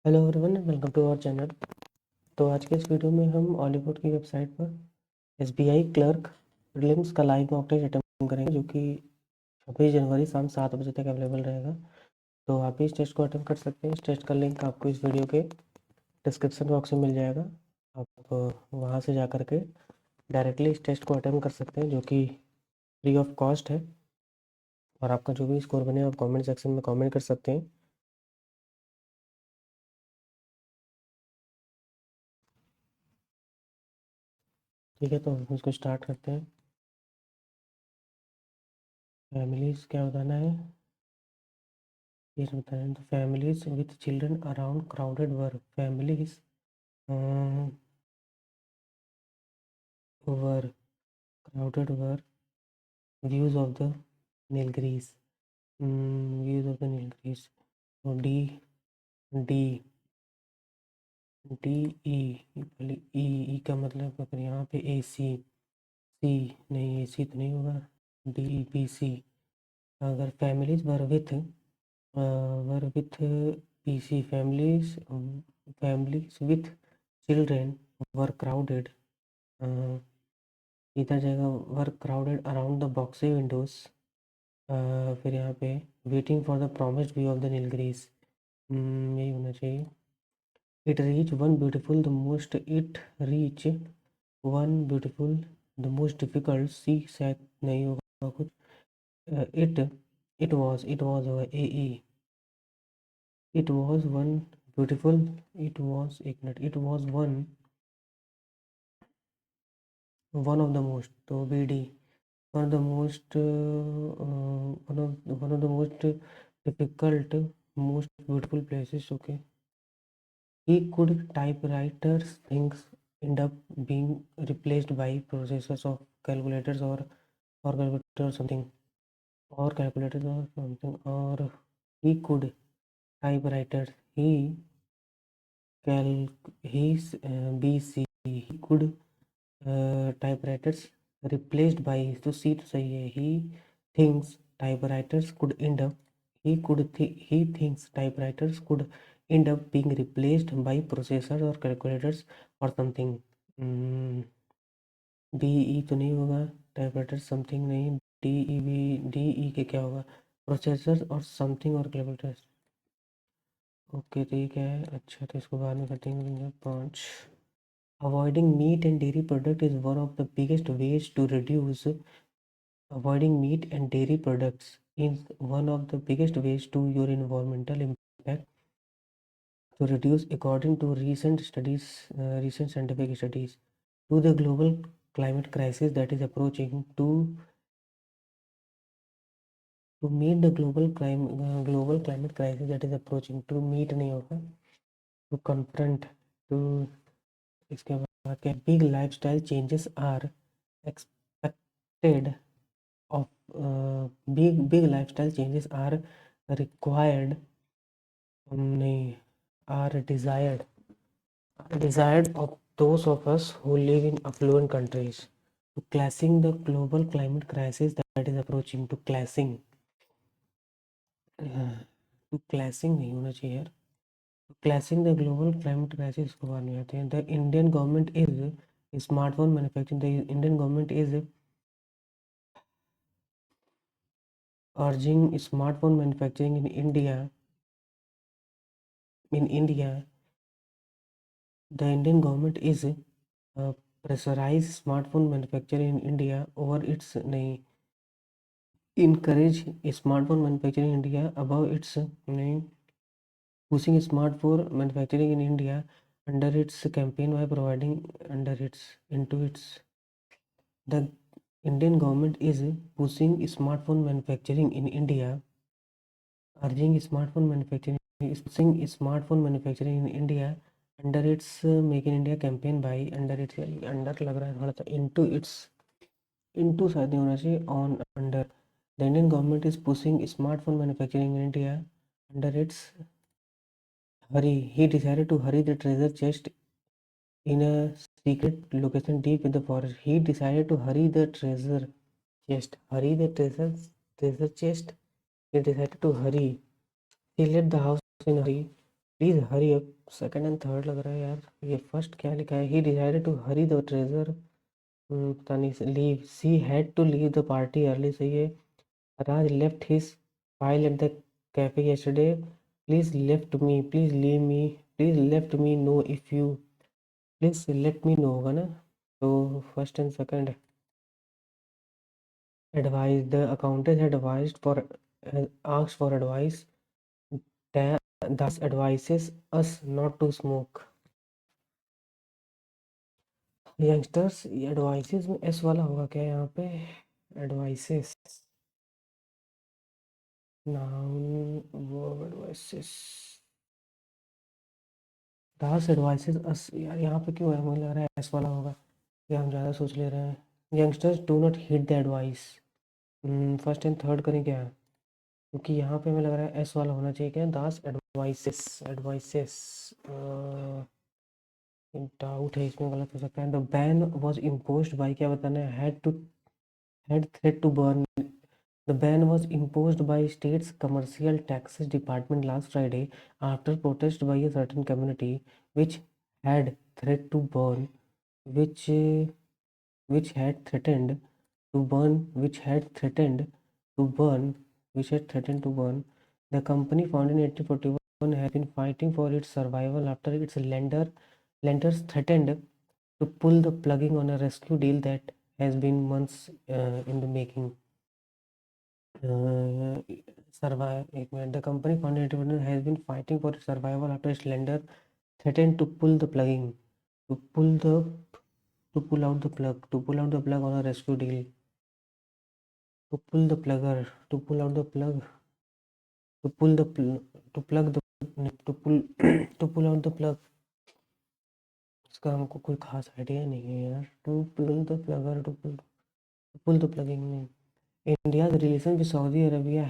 Hello everyone, welcome to our channel. तो आज के इस वीडियो में हम ऑलीवुड की वेबसाइट पर एसबीआई क्लर्क प्रीलिम्स का लाइव मॉक टेस्ट अटेम्प्ट करेंगे, जो कि 26 जनवरी शाम 7 बजे तक अवेलेबल रहेगा। तो आप भी इस टेस्ट को अटेम्प्ट कर सकते हैं। इस टेस्ट का लिंक आपको इस वीडियो के डिस्क्रिप्शन बॉक्स में मिल जाएगा। आप वहाँ से जा कर के डायरेक्टली इस टेस्ट को अटेम्प्ट कर सकते हैं, जो कि फ्री ऑफ कॉस्ट है। और आपका जो भी स्कोर बने आप कॉमेंट सेक्शन में कॉमेंट कर सकते हैं। ठीक है, तो हम इसको स्टार्ट करते हैं। फैमिलीज़ क्या बताना है ये बताना है। तो families with children around crowded were families were crowded were views of the Nilgiris. Views of the Nilgiris. तो डी डी ई पहले ई का मतलब अगर यहाँ पे ए सी सी नहीं, ए सी तो नहीं होगा। D B C. अगर families were with P C families with children were crowded, इधर जाएगा were crowded around the boxy windows. फिर यहाँ पे waiting for the promised view of the Nilgiris, यही होना चाहिए। It reach one beautiful the most it reach one beautiful the most difficult C, शायद नहीं होगा कुछ। इट इट वॉज होगा A E. It was one beautiful, it was एक minute, it was one of the most, तो B D. one of the most one of the most difficult, most beautiful places. Okay, he could typewriters things end up being replaced by processors of calculators or calculator or something, or calculators or something, or he could typewriters he cal his bc he could typewriters replaced by, तो सी तो सही है। he thinks typewriters could end up he thinks typewriters could end up being replaced by processors or calculators or something। D E तो नहीं होगा, typewriter something नहीं, D E B D E के क्या होगा, प्रोसेसर और समथिंग और calculators. Okay ठीक है, अच्छा तो इसको बाद में कर देंगे। 5, avoiding meat and dairy product is one of the biggest ways to reduce avoiding meat and dairy products is one of the biggest ways to your environmental impact to reduce, according to recent scientific studies, to the global climate crisis that is approaching. To meet the global climate crisis that is approaching, to meet नहीं होगा, to confront, to इसके बाद क्या, big lifestyle changes are expected of big lifestyle changes are required, नहीं, are desired of those of us who live in affluent countries. To classing the global climate crisis that is approaching, to classing नहीं होना चाहिए यार। Classing the global climate crisis को बाद में आते हैं। The Indian government is smartphone manufacturing. The Indian government is urging smartphone manufacturing in India. The Indian government is pressurize smartphone manufacturing in India over its नहीं, encourage smartphone manufacturing in India above its नहीं, pushing smartphone manufacturing in India under its campaign by providing under its into its. The Indian government is pushing smartphone manufacturing in India, urging smartphone manufacturing, is pushing smartphone manufacturing in India under its Make in India campaign by under its under लग रहा है थोड़ा सा into its into शायद नहीं होना चाहिए on under. The Indian government is pushing smartphone manufacturing in India under its hurry. He decided to hurry the treasure chest in a secret location deep in the forest. He decided to hurry the treasure chest. Hurry the treasure chest. He decided to hurry. He left the house in a hurry please hurry up. Second and third लग रहा है यार। ये first क्या लिखा है? He decided to hurry the treasure. पता नहीं। Leave, she had to leave the party early, सही है। Raj left his file at the cafe yesterday. Please leave me, please let me know if you, please let me know होगा ना। तो first and second. advice, the accountant had advised for, asked for advice, thus advises us not to smoke. Youngsters, advices में S वाला होगा क्या यहाँ पे? Advices, noun verb advices. दास एडवाइसेस अस, यार यहाँ पे क्यों है? मुझे लग रहा है एस वाला होगा, या हम ज़्यादा सोच ले रहे हैं। Youngsters do not heed the advice. First and third करें क्या? क्योंकि यहाँ पे हमें लग रहा है एस वाला होना चाहिए। क्या? दास एडवाइसेस, एडवाइसेस। डाउट है इसमें, गलत हो सकता है। The ban was imposed by, क्या बताना है? Had threat to burn. The ban was imposed by state's Commercial Taxes Department last Friday after protest by a certain community which had threat to burn, which which had threatened to burn, which had threatened to burn, which had threatened to burn. The company, founded in 1841, has been fighting for its survival after its lenders threatened to pull the plugging on a rescue deal that has been months in the making. Survive. एक मिनट। The company founded has been fighting for survival after its lender threaten to pull the plugging, to pull the to pull out the plug, to pull out the plug on a rescue deal, to pull the plugger, to pull out the plug, to pull the to plug the, to pull to pull out the plug। इसका हमको कोई खास idea नहीं है यार। To pull the plugger, to pull the plugging नहीं। India's relation with Saudi Arabia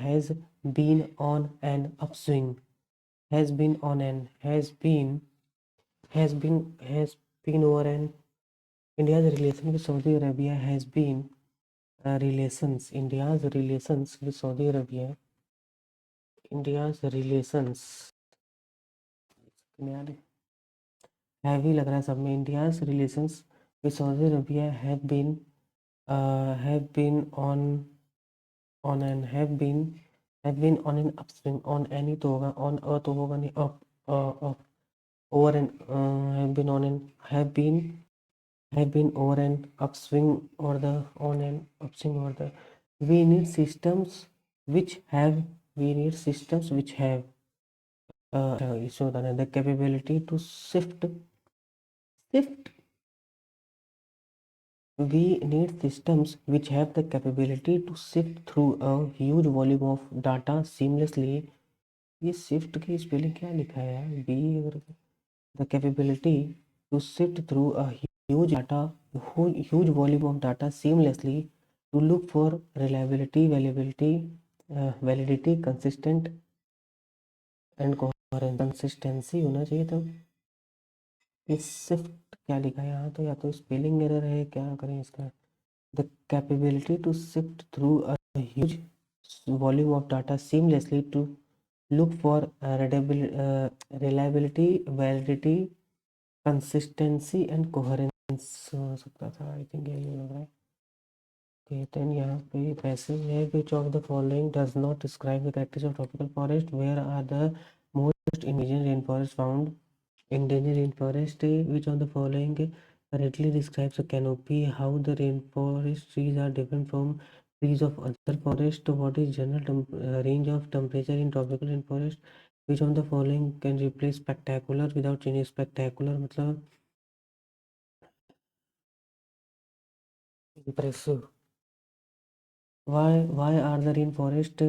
been on an upswing, has been on an has been over an India's relation with Saudi Arabia has been India's relations with Saudi Arabia, India's relations, heavy लग रहा है सब में। India's relations with Saudi Arabia have been on and have been on an upswing। on any तो होगा, on a तो होगा नहीं, up over and have been on and have been over an upswing, or the on an upswing, or the we need systems which have we need systems which have इसमें बताना है the capability to sift we need systems which have the capability to sift through a huge volume of data seamlessly। ये sift की spelling क्या लिखा है यार? B अगर the capability to sift through a huge volume of data seamlessly to look for reliability, validity, consistent and coherence। consistency होना चाहिए। तो इस sift क्या लिखा है यहाँ? तो या तो स्पेलिंग एरर है, क्या करें इसका? the capability to sift through a huge volume of data seamlessly to look for reliability, validity, consistency and coherence हो सकता था। आई थिंक यही लग रहा है। ओके, देन यहाँ पे पैसेज है। Which of the following does not describe the characters of tropical forest? Where are the most indigenous rain forest found? endangered rainforest। which of the following correctly describes a canopy? how the rainforest trees are different from trees of other forest? what is general range of temperature in tropical rainforest? which of the following can replace spectacular without changing spectacular? मतलब impressive। why are the rainforest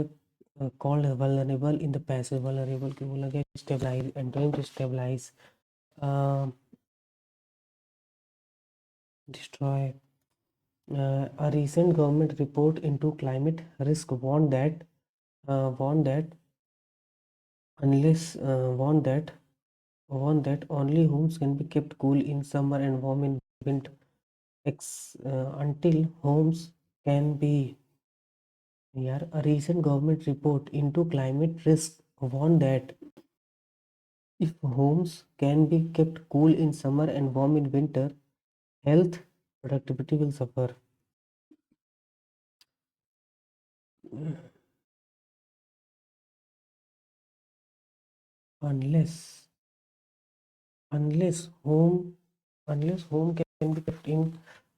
called vulnerable in the passage? vulnerable क्यों बोला गया? stabilize, and to stabilize, destroy। a recent government report into climate risk warned that unless warned that only homes can be kept cool in summer and warm in winter, until homes can be, यार, a recent government report into climate risk warned that If homes can be kept cool in summer and warm in winter, health, productivity will suffer. Unless unless home unless home can be kept in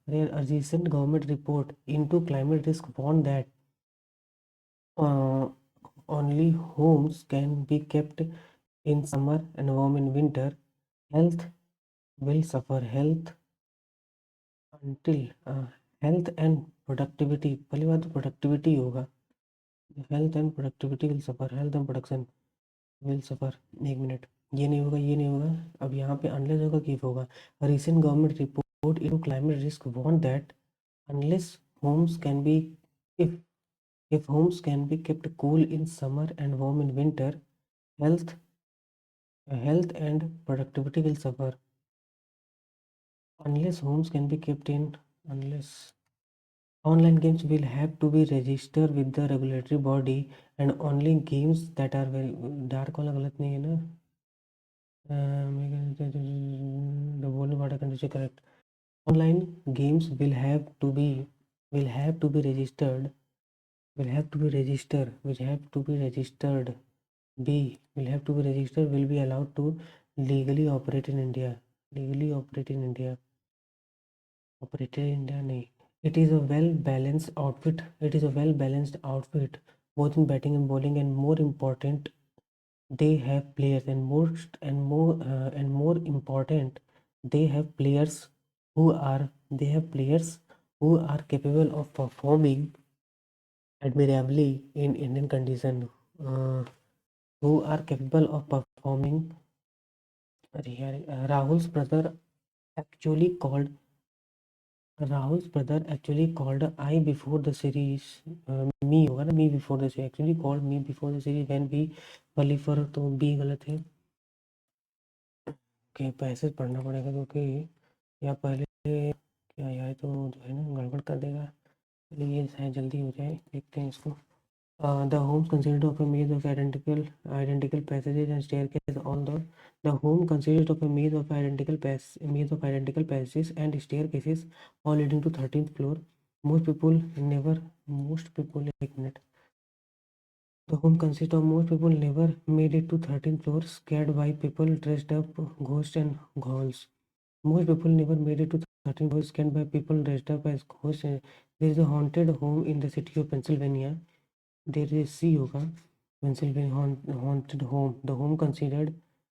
a recent government report into climate risk warned that uh, only homes can be kept in summer and warm in winter. Health will suffer. Until health and productivity, पहली बात तो productivity होगा. Health and productivity will suffer. Health and production will suffer. एक minute, ये नहीं होगा, ये नहीं होगा. अब यहाँ पे unless होगा कि if होगा. A recent government report into climate risk warned that unless homes can be if homes can be kept cool in summer and warm in winter, health and productivity will suffer. Unless homes can be kept in unless online games will have to be registered with the regulatory body and only games that are very dark वाला गलत नहीं है ना. The बोलने वाला condition correct. Online games will have to be registered will have to be registered will be allowed to legally operate in India. नहीं. It is a well balanced outfit. Both in batting and bowling, and more important, they have players, and more important, they have players who are capable of performing admirably in Indian condition. Who are capable of performing. Rahul's brother actually called I before the series. Me होगा ना, me before the series. Actually called me before the series when we qualified, तो B गलत है. Okay, passage पढ़ना पड़ेगा क्योंकि या पहले क्या यार, तो जो है ना गड़बड़ कर देगा. चलिए ये शायद जल्दी हो जाए, देखते हैं इसको. The homes consisted of a maze of identical passages and staircases. The home consisted of a maze of identical passages and staircases, all leading to 13th floor. Most people, एक minute. The home consists of most people never made it to 13th floor, scared by people dressed up, ghosts and ghouls. Most people never made it to 13th floor, scared by people dressed up as ghosts. There is a haunted home in the city of Pennsylvania. There is C होगा, Pennsylvania haunted home. The home considered,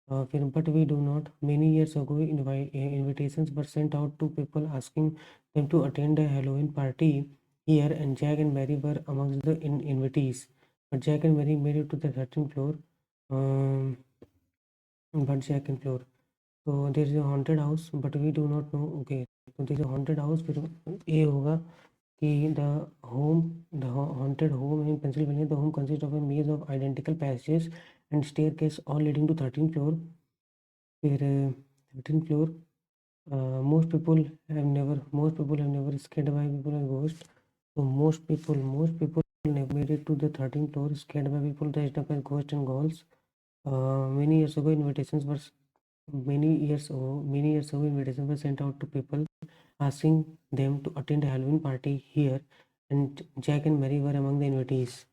but we do not. Many years ago, invitations were sent out to people asking them to attend a Halloween party here, and Jack and Mary were amongst the invitees. But Jack and Mary made it to the 13th floor. Um, So there is a haunted house, but we do not know. Okay, so there is a haunted house. फिर A होगा कि the haunted home in Pennsylvania. The home consists of a maze of identical passages and staircase, all leading to 13th floor. फिर 13th floor. Most people have never scared by people and ghosts. So most people never made it to the 13th floor, scared by people dressed up as ghosts and ghouls. Many years ago, invitations were sent out to people asking them to attend a Halloween party here, and Jack and Mary were among the invitees.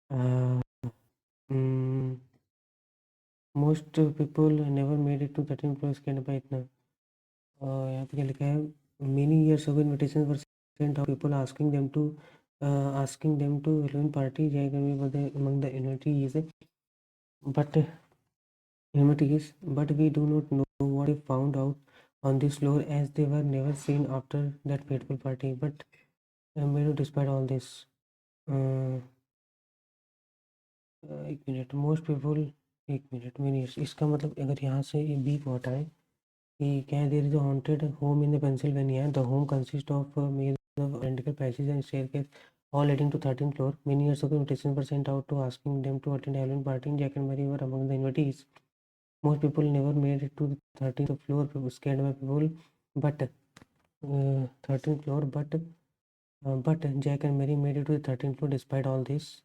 Uh, mm, most people never made it to 13th floor, scared by इतना. यहाँ पे क्या लिखा है? Many years ago, invitations were sent out to people asking them to Halloween party. Jack and Mary were among the invitees. But we do not know what they found out on this floor, as they were never seen after that fateful party. But despite all this, एक minute, most people, एक minute, minutes. इसका मतलब अगर यहाँ से ये B को हटाएं कि क्या है, there is a haunted home in the Pennsylvania. The home consists of a maze of identical passages and staircase, all leading to 13th floor. Many years ago, invitations were sent out to asking them to attend a Halloween party. Jack and Mary were among the invitees. Most people never made it to the 13th floor, scared by people, but 13th floor, but Jack and Mary made it to the 13th floor despite all this.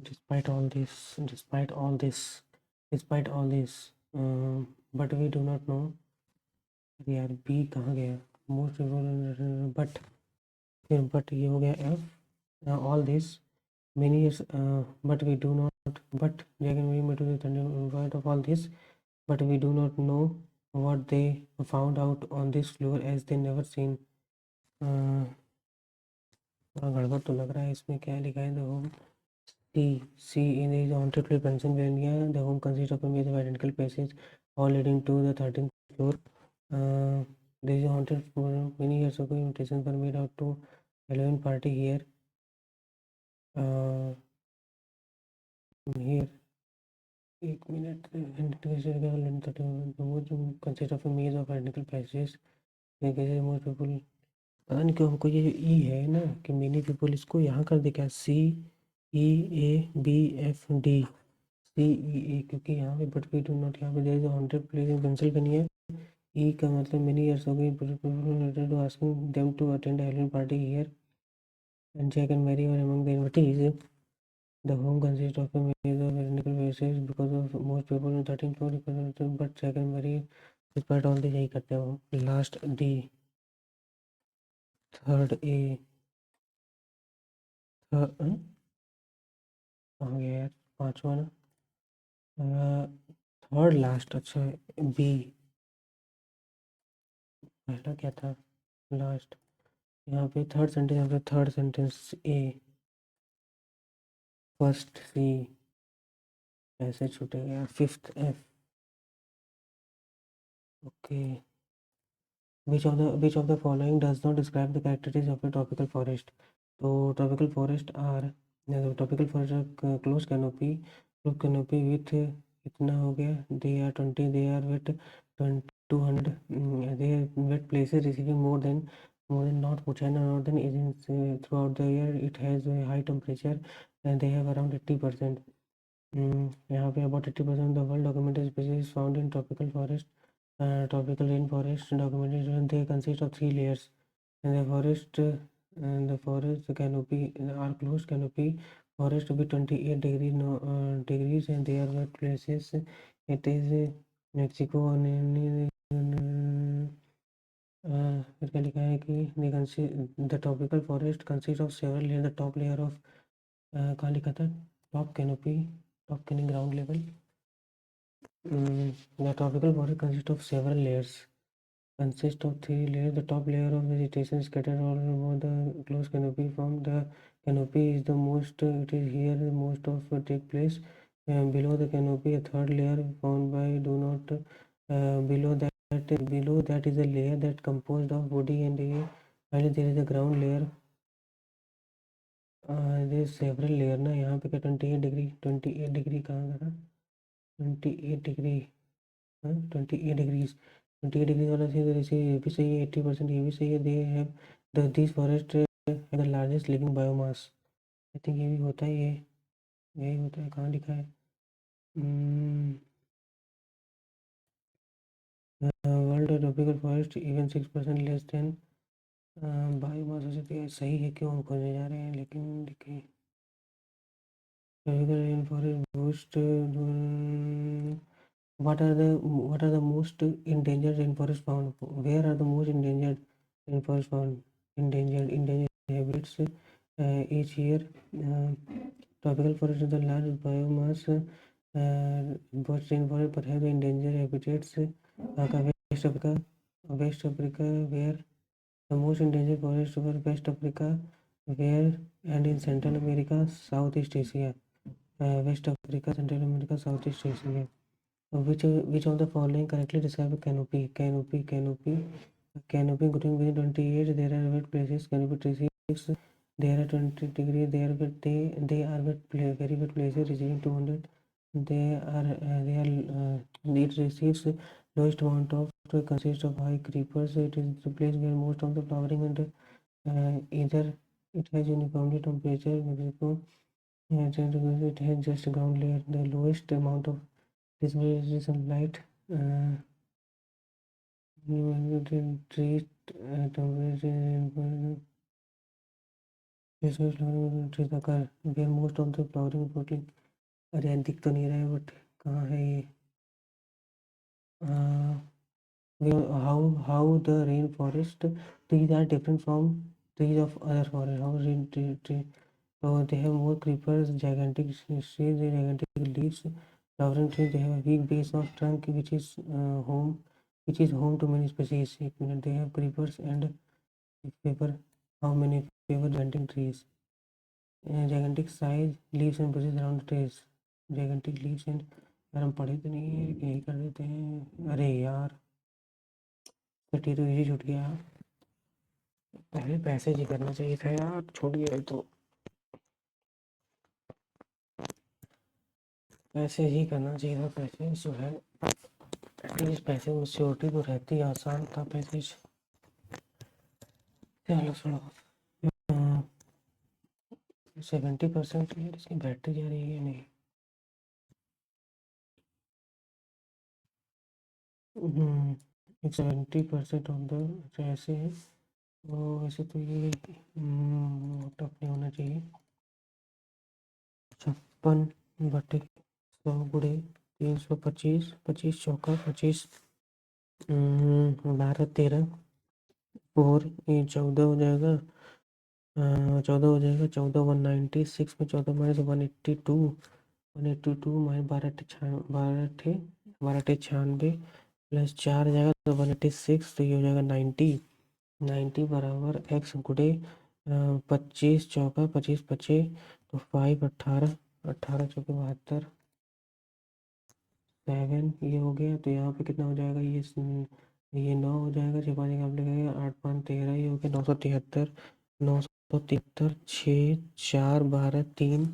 despite all this, but we do not know. यार B कहाँ गया? Most but ये हो गया F. All this many years, but we do not, but Jack and Mary met with the word of all this, but we do not know what they found out on this floor as they never seen. थोड़ा गड़बड़ तो लग रहा है इसमें. क्या लिखा है? The home C in the haunted place Pennsylvania. The home consists of a maze of identical passages all leading to the 13th floor. There is a haunted for many years ago. Invitations were made out to Halloween party here. Here, एक minute. consists of a maze of identical passages. Most people, पता नहीं क्यों हमको ये ई है ना कि many people इसको यहाँ कर दे क्या? CEABFD CEA, क्योंकि यहाँ पे बट वी डू नॉट, यहाँ पे there is a haunted place in Pennsylvania. E का मतलब मेनी इयर्स हो गई people asking them to attend Halloween party here and Jack and Mary were among the invitees. The home consists of a maze of identical faces because of most people in 13th floor, but Jack and Mary, despite all this, यही करते हो. Last D, third A, कहाँ गया यार? पांचवा ना, third last. अच्छा B, पहला क्या था? लास्ट. यहाँ पे थर्ड सेंटेंस, यहाँ पे थर्ड सेंटेंस ए, फर्स्ट सी, ऐसे छूटेगा यार. Fifth F. Okay. Which of the following does not describe the characteristics of a tropical forest? तो tropical forest are closed canopy, roof canopy with इतना हो गया. They are 20. They are wet 200. They are wet places receiving more than North China northern regions throughout the year. It has a high temperature and they have around 80%. यहाँ पे about 80% of the world documented species found in tropical forest. Tropical rainforest documentation, they consist of 3 layers. And the forest canopy are closed canopy forest with 28 degrees and they are wet places. It is Mexico and फिर क्या लिखा है कि the tropical forest consists of several layers. The top layer of कहाँ लिखा था? top canopy ground level. The tropical forest consists of several layers. Consists of 3 layers. The top layer of vegetation scattered all over the closed canopy. From the canopy is the most. It is here most of take place. Below the canopy, a third layer found by do not. Below that is a layer that composed of woody and air. And there is a ground layer. There is several layer ना. यहाँ पे क्या 28 degree कहाँ था? 28 degree. 28 degrees. 28 degrees वाला सही है. ये भी सही है. 80% ये भी सही है. They have this forest the largest living biomass. I think ये भी होता है. ये यही होता है. कहाँ लिखा है? World tropical forest even 6% less than biomass हो सकती है. सही है. क्यों हम खोजने जा रहे हैं? लेकिन देखिए tropical rain forest boost. What are the most endangered rainforest found? Where are the most endangered rainforest found? Endangered habitats. Each year, tropical forest is the large biomass. But rainforest perhaps the endangered habitats. West Africa, where the most endangered forests were West Africa, where and in Central America, Southeast Asia. West Africa, Central America, Southeast Asia. Which of the following correctly describe a canopy? Canopy growing within 28. There are wet places. Canopy receives. There are 20 degrees. They are very wet places receiving 200. It receives lowest amount of consists of high creepers. It is the place where most of the flowering and either it has uniformly temperature. Mexico. It has just ground layer. The lowest amount of this is sunlight. Treat temperature trees occur where most of the flowering fruiting. अरे यार दिख तो नहीं रहा है but कहाँ है ये? How the rainforest trees are different from trees of other forest. How tree so they have more creepers, gigantic trees, gigantic leaves, flowering trees. They have a weak base of trunk which is home to many species. They have creepers and paper. How many paper gigantic trees? Gigantic size leaves and bushes around the trees. Gigantic leaves and यार हम पढ़े तो नहीं है, यही कर देते हैं। अरे यार कटी तो यही छूट गया। पहले पैसे ही करना चाहिए था यार, छूट गया तो। पैसे ही करना चाहिए था, पैसे जो है एटलीस्ट पैसे में सिक्योरिटी तो रहती, आसान था पैसे। चलो छोड़ो। 70% इसकी बैटरी जा रही है नहीं। 70% ऑफ द ऐसे है तो वैसे तो ये टफ नहीं होना चाहिए। 56/100 गुड़े 325, 25 चौका 25, 12 13 4 ये 14 हो जाएगा। 14 हो जाएगा। 14 196 में 14 माइनस 182, 182 माइनस 12 96 प्लस 4 जाएगा तो 186, तो ये हो जाएगा 90। 90 बराबर एक्स गुड़े 25 चौका 25 25 तो 5 18 18 चौके 72 7 ये हो गया। तो यहाँ पे कितना हो जाएगा? ये 9 हो जाएगा। 6 5 आप लगेगा 8 5 13 ये हो गया 973 973 6 4 12 3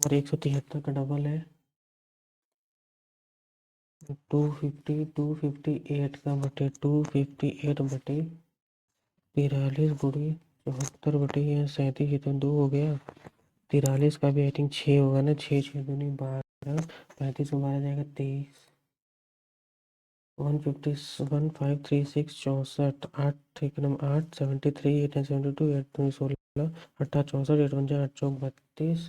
और 173 का डबल है 258 का बटे 43 गुड़ी 74/37 ये तो 2 हो गया। 43 का भी आई थिंक 6 होगा ना। 6 6 दूनी 12 35 में 12 जाएगा 23 151 536 64 8 एक नंबर 8 73 8 72 8 2 16 18 64 8 5 8 चौक 32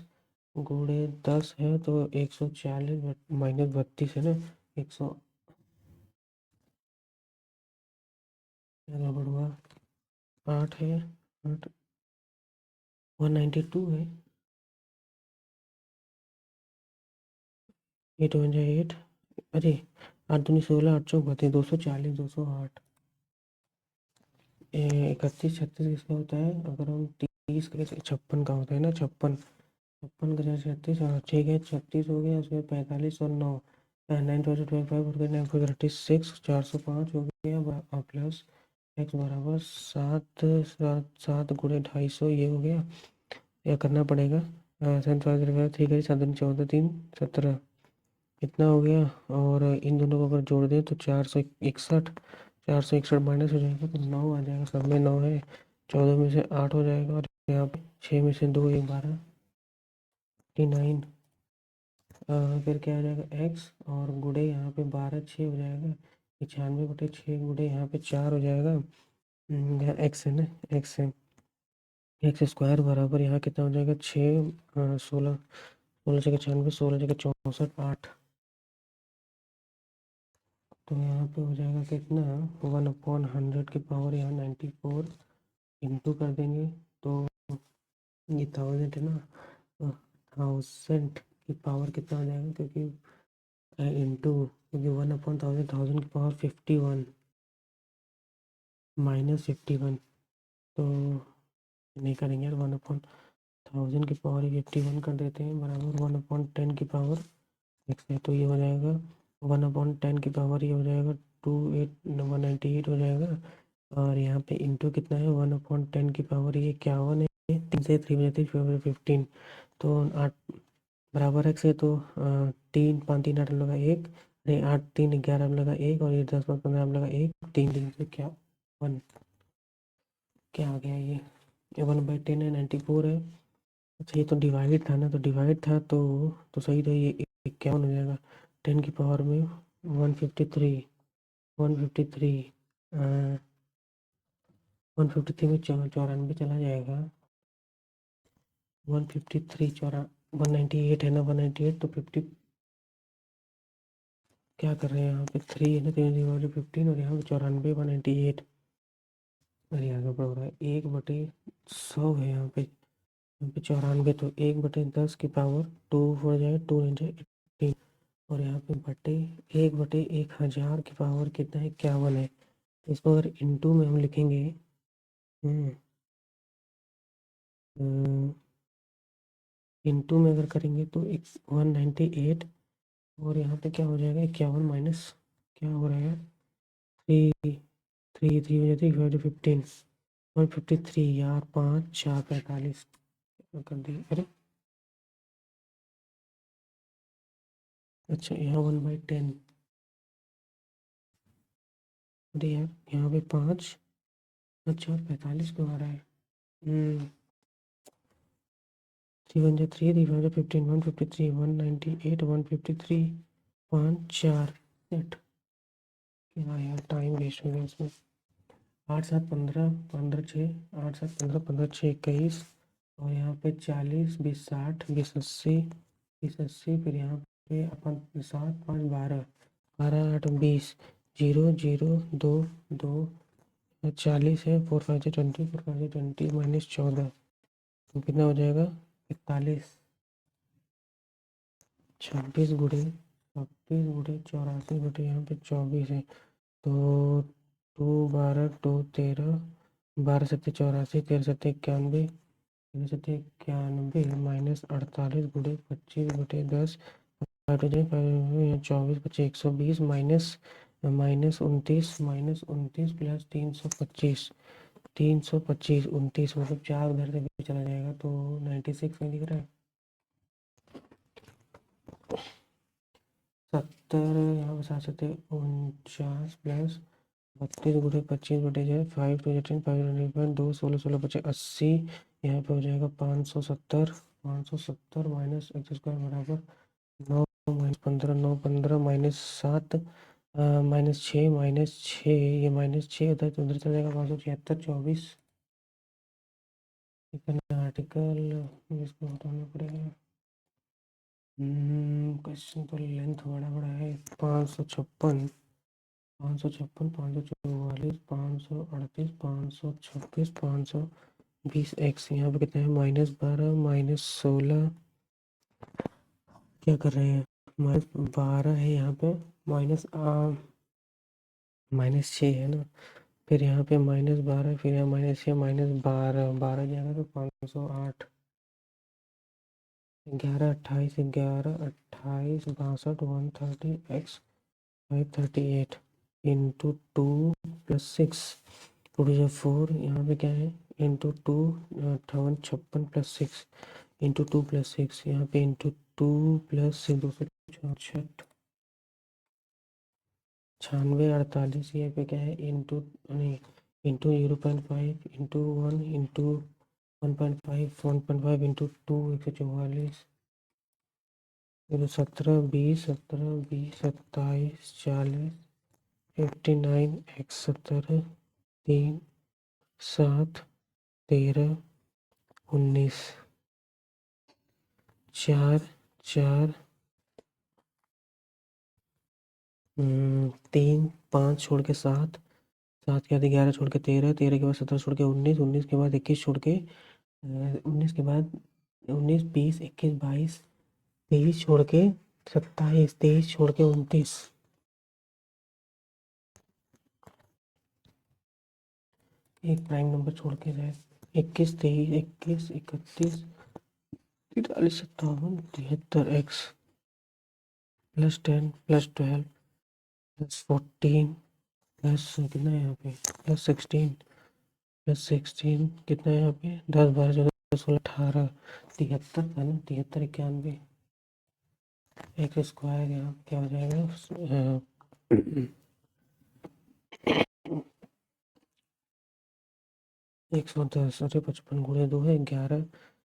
गुड़े 10 है तो 140 माइनस 32 है ना। 100 गड़बड़ हुआ 8 है 8 192 है 8 1 8 अरे 8 दूनी 16 8 चौक 32 240 208 31 36 किसका होता है? अगर हम 30 करें 56 का होता है ना। 56 56 का 36 और 6 गया 36 हो गया। उसके बाद 45 और 9 9 5 25 और 9 4 36 405 हो गया प्लस एक्स बराबर 7 7 7 गुणे 250 ये हो गया। यह करना पड़ेगा 7 5 3 करें 7 14 3 17 इतना हो गया। और इन दोनों को अगर जोड़ दें तो 461 461 माइनस हो जाएगा तो 9 आ जाएगा। सब में 9 है। 14 में से 8 हो जाएगा और यहाँ पे 6 में से 2 1 12 59 फिर क्या हो जाएगा एक्स और गुड़े यहाँ पे 12 6 हो जाएगा 95/6 गुड़े यहाँ पे 4 हो जाएगा। यहाँ एक्स है ना। एक्स है एक्स स्क्वायर बराबर यहाँ कितना हो जाएगा 6 16 16 जगह 96 16 जगह 64 8 तो यहाँ पे हो जाएगा कितना 1/100 की पावर यहाँ 94 इंटू कर देंगे तो ये 1000 है ना। 1000 की पावर कितना हो जाएगा क्योंकि इंटू क्योंकि 1/1000 1000 की पावर 51 माइनस 51 तो नहीं करेंगे यार। 1/1000 की पावर 51 कर देते हैं बराबर 1/10 की पावर एक्स है। तो ये हो जाएगा 1/10 की पावर ये हो जाएगा 198 हो जाएगा। और यहाँ पे इंटू कितना है 1/10 की पावर ये 51 है। 3 से 3 बजे 15 तो 8 बराबर एक्स है तो 3 5 3 8 लगा 1 नहीं 8 3 11 लगा 1 और ये 10 5 15 लगा 1 3 3 से क्या 1 क्या आ गया ये 1/10 है 94 है। अच्छा ये तो डिवाइड था ना तो डिवाइड था तो सही था ये 51 हो जाएगा 10 की पावर में 153 153 153 में 94 चला जाएगा 153 198 है ना, 198 तो 50 क्या कर रहे हैं यहाँ पे 3 है ना, 3 15 और यहाँ पे 94 198 और ये आगे बढ़ रहा है 1/100 है यहाँ पे 94 तो 1/10 की पावर 2 हो जाए 2 इंटू 18 और यहाँ पे बटे 1/1000 की पावर कितना है 51 है। तो इसको अगर इंटू में हम लिखेंगे इंटू में अगर करेंगे तो 198 और यहाँ पे क्या हो जाएगा 51 माइनस क्या हो रहा है 3 3 3 हो जाती है 15 153 यार 5 4 45 कर दी अरे अच्छा यहाँ 1/10 अरे यार यहाँ पे 5 अच्छा और 45 क्यों आ रहा है 3 1 3 3 5 15 153 198 153 5 4 8 क्या यार टाइम वेस्ट हो गया इसमें 8 7 15 15 6 8 7 15 15 6 21 और यहाँ पे 40 20 60 20 80 20 80 फिर यहाँ पे अपन 7 5 12 12 8 20 0 0 2 2 40 है 4 5 20 4 5 20 माइनस 14 तो कितना हो जाएगा 41 26 गुड़े 26 गुड़े 84 बटे यहाँ पे 24 है तो 2 12 2 13 12 7 84 13 7 91 13 7 91 माइनस 48 गुड़े 25/10 24 25 120 माइनस माइनस 29 प्लस 325 325 29 मतलब 4 उधर से भी चला जाएगा तो 96 में दिख रहा है 70 यहाँ पे 7 49 प्लस 32 गुड़े 25/10 5 2 10 5 2 16 16 25 80 यहाँ पे हो जाएगा 570 माइनस एक्स स्क्वायर बराबर 9 माइनस 15 9 15 माइनस 7 -6 ये -6 उधर तो उधर चला जाएगा 576 24 इतना आर्टिकल इसको हटाना पड़ेगा क्वेश्चन तो लेंथ बड़ा है 556 556 544 538 526 520 एक्स यहाँ पे कितना है -12 -16 क्या कर रहे हैं -12 है यहाँ पे -6 है ना फिर यहाँ पे -12 फिर यहाँ -6 -12 12 जाएगा तो 508 11 28 62 130 X 538 into 2 plus 6 two two 4 यहाँ पे क्या है इंटू 2 58 56 प्लस 6 इंटू 2 प्लस 6 यहाँ पे इंटू 2 प्लस 266 96 ये पे क्या है इंटू नहीं इंटू 0.5 इंटू 1 इंटू 1.5 इंटू 2 144 फिर 17 20 27 40 59 एक्स 70 3 7 13 19 4 4 3 5 छोड़ के 7 7 के बाद 11 छोड़ के 13 13 के बाद 17 छोड़ के 19 19 के बाद 21 छोड़ के 19 के बाद 19 20 21 22 23 छोड़ के 27 23 छोड़ के 29 एक प्राइम नंबर छोड़ के जाए 21 23 21 31 43 57 73 x plus 10 plus 12 plus 14 plus कितना है यहाँ पे प्लस 16 कितना है यहाँ पे 10 12 14 16 18 73 था ना 73 91 एक्स स्क्वायर यहाँ क्या हो जाएगा 110 अरे 55 गुणे 2 है 11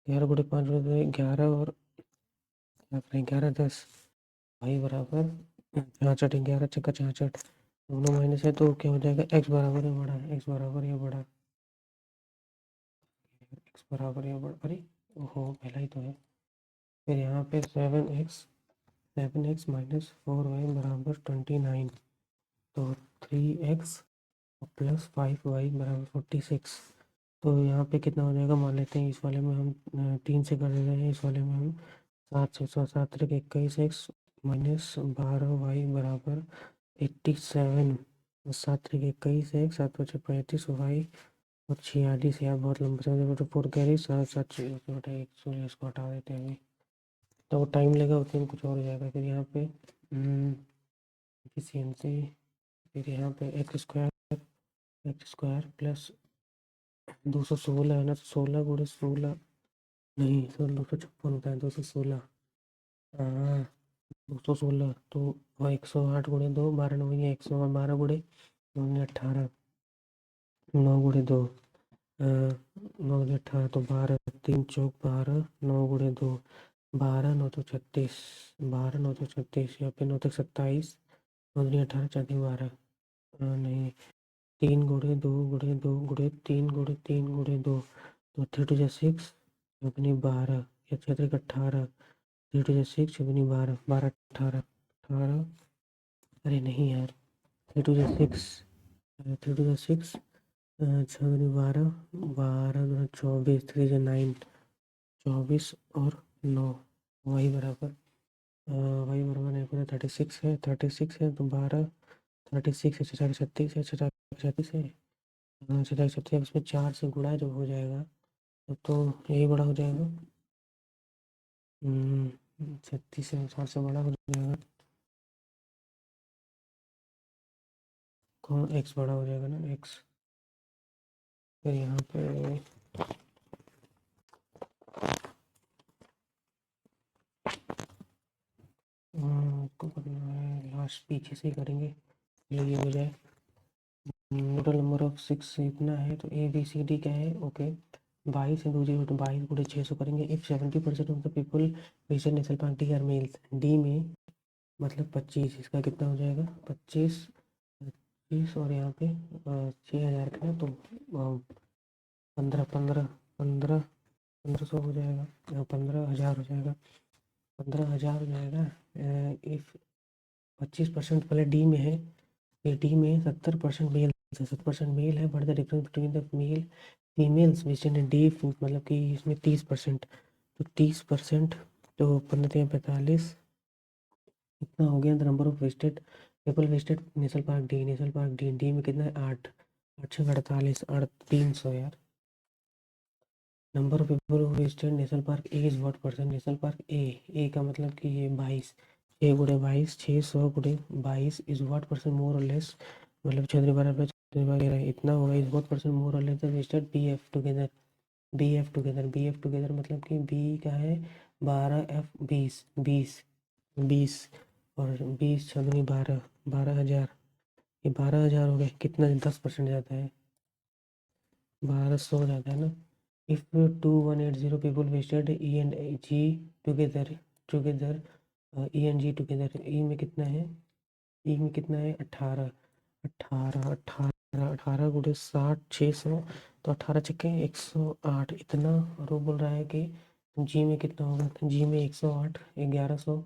11 गुणे 5 गुणे 2 है 11 और क्या करें 11 10 भाई बराबर 66 11 छक्का 66 दोनों माइनस है तो क्या हो जाएगा एक्स बराबर या बड़ा एक्स बराबर या बड़ा एक्स बराबर या बड़ा अरे ओहो, पहला ही तो है। फिर यहाँ पे 7x माइनस 4y बराबर 29, तो 3x प्लस 5y बराबर 46। तो यहाँ पे कितना हो जाएगा मान लेते हैं, इस वाले में हम 3 से कर रहे हैं, इस वाले में हम 7 से 21x माइनस 12y बराबर 87। 7 3 21 7 5 35 y और 46। यार बहुत लंबा समय, तो 4 कैरी 7 7 इसको हटा देते हैं अभी, तो टाइम लगा उतने में कुछ और हो जाएगा। फिर यहाँ पे एफिशिएंसी, फिर यहाँ पे एक्स स्क्वायर प्लस 216 है ना, 16 × 16 नहीं, 256 होता है, 216। हाँ, 216 तो 108 × 2 12 9 है, 112 गुणे 9 18, 9 × 2 9 18 तो 12, 3 चौक 12, 9 × 2 12 9 तो 36, 12 9 तो 36, यहाँ पे 9 तक 27, 9 दूनी 18 4 तीन 12, नहीं, 3 × 2 × 2 × 3 × 3 × 2, तो 3 2 6 अपनी 12 या 6 3 18, 3 2 6 अपनी 12 12 18 18, अरे नहीं यार, 3 2 6 3 2 6 6 दूनी 12 12 दूनी 24, 3 9 24 और 9, वही बराबर वही बराबर नहीं पूरा 36 है, 36 है तो 12 36 है, 6 36 है, 6 36 है, 6 36 इसमें 4 से गुणा जब हो जाएगा तब तो यही बड़ा हो जाएगा। 36 से 4 से बड़ा हो जाएगा, कौन x बड़ा हो जाएगा ना, x। फिर यहाँ पे इसको करना है, लास्ट पीछे से ही करेंगे, ये हो जाए। टोटल नंबर ऑफ 6 इतना है, तो ए बी सी डी क्या है, ओके 22 है, दूसरी तो 22 गुणे 600 करेंगे। If 70% of the people visit national park D R males, D में मतलब 25, इसका कितना हो जाएगा 25 25 और यहाँ पे 6000 का है तो 1500 हो जाएगा, 15,000 हो जाएगा, 15,000 हो जाएगा। इफ 25% पहले डी में है, ये डी में 70% मेल है, 70% मेल है, but the difference between the mail females which in D मतलब कि इसमें 30%, तो 30% तो 15 45, इतना हो गया। The number of visited people visited national park D, national park D, D में कितना है 8, 8 6 48 300 यार। Number of people who visited national park A is what percent, national park A का मतलब कि ये 22, 6 गुणे 22 600 × 22 इज व्हाट परसेंट मोर और लेस, मतलब 6 12 प्लस 12 इतना होगा, इज व्हाट परसेंट मोर और less the visited B F together, B F together, B F together मतलब कि बी का है 12 एफ 20 20 20 और 20 6 दूनी 12 12,000, ये 12,000 हो गए, कितना 10% जाता है, 1200 जाता है ना। If 2180 people visited E and G together together E and G together, E में कितना है, ई में कितना है 18 18 18 18 गुणे 60 600, तो 18 छक्के 108, इतना। और वो बोल रहा है कि जी में कितना होगा, तो जी में 108 1100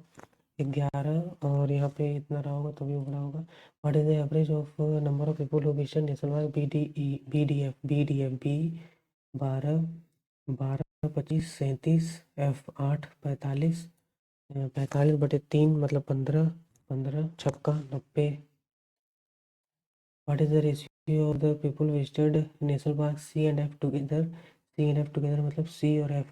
11 और यहाँ पे इतना रहा होगा तो भी बड़ा होगा। What is the average of number of people who visited national park B D E B D F B D F B 12 12 25 37 F 8 45 45/3 मतलब 15 15 छक्का 90। What is the ratio of the people visited national park C and F together, C and F together मतलब C और F,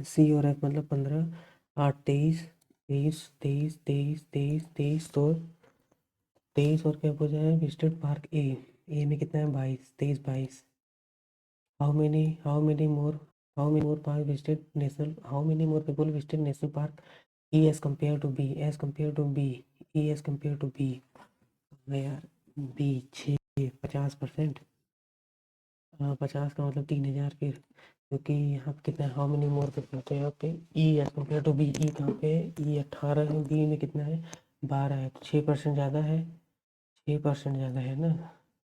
C और F मतलब 15 8 23 23 23 23 23 23 तो 23 और क्या हो जाए विजिटेड पार्क ए में कितना है 22 23 22। How many more park visited national, how many more people visited national park E as compared to B, as compared to B, E as compared to B, यार बी 6 50%, 50 का मतलब 3,000, फिर क्योंकि यहाँ पे कितना है हाउ मेनी मोर पीपल, तो यहाँ पे ई एज कम्पेयर टू बी, ई कहाँ पे ई 18 है, बी में कितना है 12 है, तो 6% ज़्यादा है, 6% ज़्यादा है ना,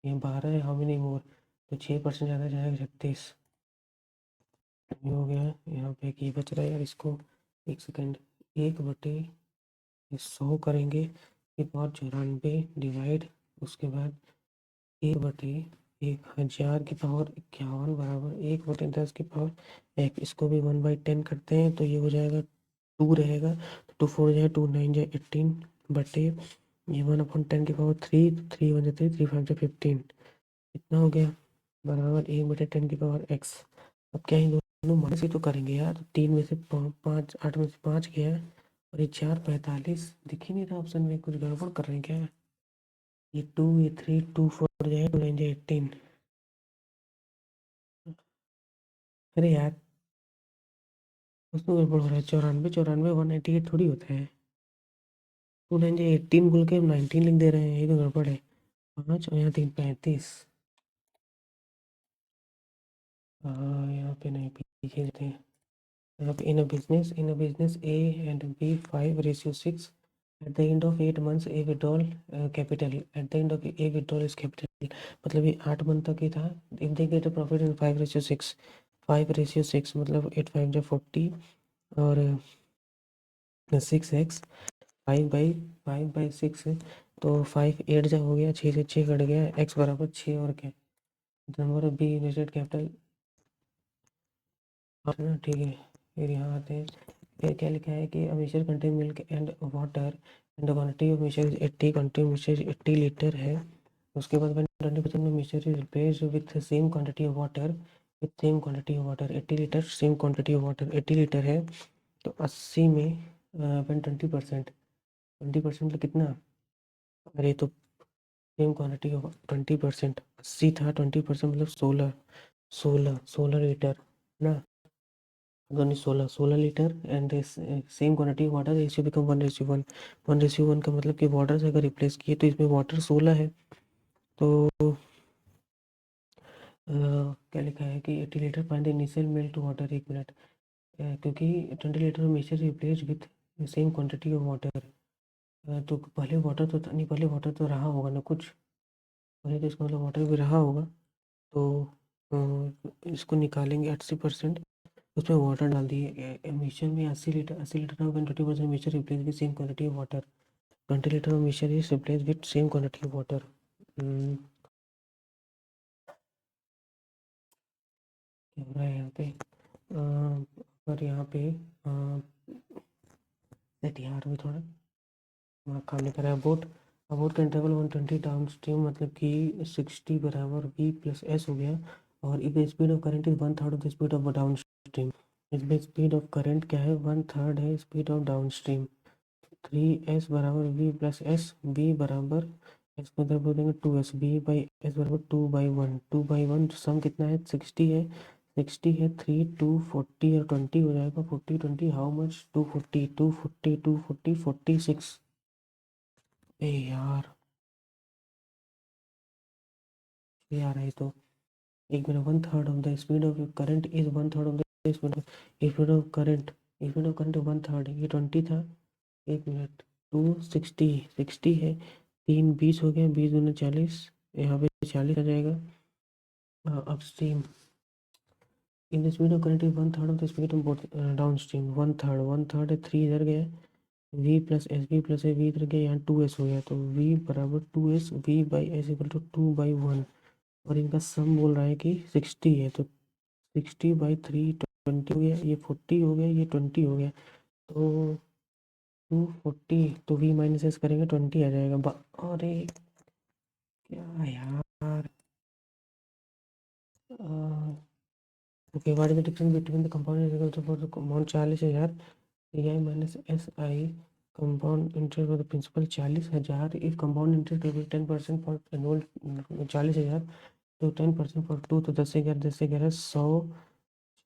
ये 12 है, हाउ मेनी मोर तो 6% ज़्यादा जाएगा 36, ये हो गया। यहाँ पे एक ये बच रहा है यार, इसको 1 सेकेंड, 1/100 करेंगे के बाद 94 डिवाइड, उसके बाद 1/1000 की पावर 51 बराबर 1/10 की पावर 1। इसको भी 1/10 करते हैं तो ये हो जाएगा 2 रहेगा, तो 2 4 जाए 2 9 जाए 18 बटे ये 1/10 की पावर 3, 3 1 3, 3 5 15, इतना हो गया बराबर 1/10 की पावर x। अब क्या ही दोनों माइनस ही तो करेंगे यार, 3 में से 5, 8 में से 5 गया और ये 4 45 दिख ही नहीं रहा ऑप्शन में, कुछ गड़बड़ कर रहे हैं क्या? ये 2 ये 3 2 4 जाए 2 9 जाए 18। अरे यार उसमें गड़बड़ हो रहा है, 94 94 198 थोड़ी होता है, 2 9 जाए 18 बोल के 19 लिख दे रहे हैं, ये तो गड़बड़ है। 5 और यहाँ 3 35। यहाँ पे नहीं, पीछे जाते हैं। यहाँ पे in a business A and B 5:6 at the end of 8 months A withdrawal capital at the end of A withdrawal is capital, मतलब ये 8 मंथ तक ही था। if they get a profit in 5:6, 5:6 मतलब 8 5 जा 40 और 6x 5/6 है तो 5 8 जा हो गया, 6 से 6 कट गया, x बराबर 6 और क्या number of be invested capital, ना ठीक है। फिर यहाँ आते हैं, फिर क्या लिखा है कि mixture contain milk and water and the quantity of mixture is 80, quantity mixture 80 litre है। उसके बाद 20% में mixture is replaced with same quantity of water, with same quantity of water 80 litre, same quantity of water 80 litre है तो 80 में अपन 20%, 20% मतलब कितना? अरे तो सेम क्वांटिटी ऑफ 20%, 80 था 20% मतलब 16 लीटर ना, नहीं 16 litre and same quantity water, ratio become 1:1, 1:1 का मतलब कि वाटर से अगर रिप्लेस किए तो इसमें वाटर 16 है तो क्या लिखा है कि 80 litre find the initial milk to water, 1 minute, क्योंकि 20 litre mixture replace with same quantity of water, तो पहले वाटर तो नहीं, पहले वाटर तो रहा होगा ना कुछ, पहले तो इसका मतलब वाटर भी रहा होगा तो इसको निकालेंगे 80%, उसमें वाटर डाल दिए, मिक्सचर में 80 लीटर हो गया, 20% mixture replace with same quantity of water, 20 litre mixture is replace with same quantity of water. क्या हो रहा है यहाँ पे? पर यहाँ पे सेट यार में थोड़ा दिमाग काम नहीं कर रहा है। अबोट का इंटरवल 120 डाउन स्ट्रीम मतलब कि 60 बराबर v प्लस एस हो गया, और if the speed of current is 1/3 of the speed of down stream, इसमें स्पीड ऑफ करंट क्या है 1/3 है speed of down stream, 3s बराबर v प्लस एस, v बराबर एस को इधर बोल देंगे 2s, v बाई एस बराबर 2/1, 2/1 सम कितना है 60 है, 60 है 3 2 40 और 20 हो जाएगा, 40 20 हाउ मच 240 240 240 46। ए यार ये आ रहा है तो एक minute, 1/3 of the speed of current is 1/3 of the speed of current 1/3, ये 20 था, 1 मिनट 260 60 है, 3 20 हो गया, 20 दूनी 40, यहाँ पे 40 आ जाएगा। Upstream in the speed of current is 1/3 of the speed of downstream, 1/3 है, 3 इधर गया, v plus S, v plus A, v इधर गया, यहाँ 2s हो गया तो v बराबर 2s, v by S equal to 2/1, और इनका सम बोल रहा है कि 60 है तो 60/3 20 हो गया, ये 40 हो गया, ये 20 हो गया तो 240, तो v माइनस एस करेंगे 20 आ जाएगा। अरे क्या यार, okay what is the difference between the compound interest for the amount 40,000 ai minus S I, compound interest for the principal 40,000, if compound interest will be 10% for annual 40,000 तो 10% for 2 तो 10 से 11 10 से 11 100,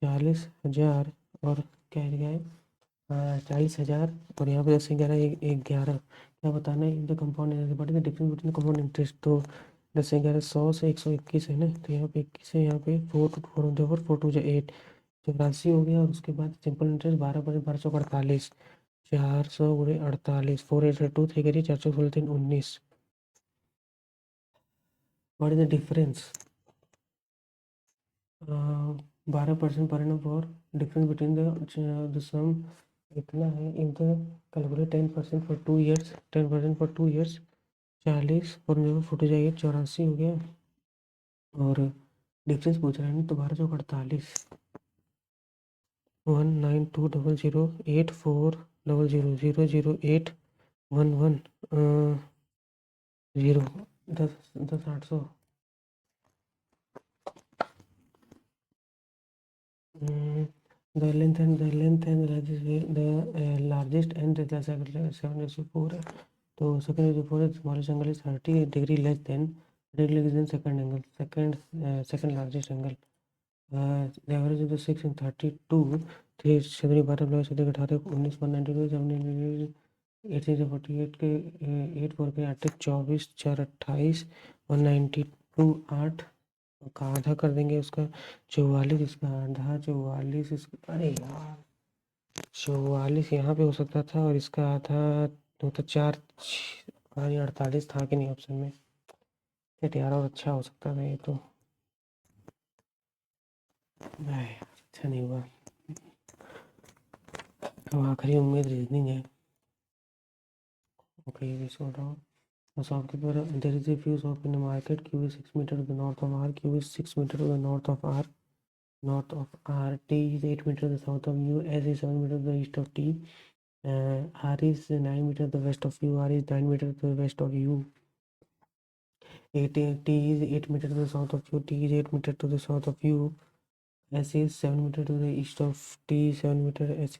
40,000 और क्या है 40,000 और यहाँ पे 10 से 11 क्या बताना है in the compound interest, but the difference between compound interest तो 10 से 11 100 से 121 है ना, तो यहाँ पे 21 है, यहाँ पे 4 2 4 4 4 2 8 84 हो गया, और उसके बाद सिंपल इंटरेस्ट 12% 1248, 400 × 48 4 8 2 3 करिए 416 3 19, what is the difference 12% per annum for difference between the sum इतना है in the calculate 10% for 2 years, 10% for 2 years 40 और मेरे को 40 जाइए 84 हो गया। और डिफरेंस पूछ रहा है ना, तो 12 48 192008400000811 0 10 800 the length and the largest and the 7/4 है, तो 7/4 smallest angle is 30 degree less than second angle, second largest angle. The average of the 6 and 32 3 7 12 17 18 19 192 7 8 6 48 के 8 4 के 8 24 4 28 192 8 का आधा कर देंगे उसका 44, इसका आधा 44 इसका, अरे यार 44 यहाँ पे हो सकता था और इसका आधा होता 4 48 था कि नहीं ऑप्शन में, यार और अच्छा हो सकता था ये तो, यार अच्छा नहीं हुआ। अब आखिरी उम्मीद रीजनिंग है। ओके ये sort out. A shopkeeper, there is a few shop in the market. Q is 6 meter to the north of R. Q is 6 meter to the north of R. North of R. T is 8 meter to the south of U. S is 7 meter to the east of T. R is 9 meter to the west of U. R is 9 meter to the west of U. T is 8 meter to the south of U. T is 8 meter to the south of U. S is 7 meter to the east of T. 7 meter. S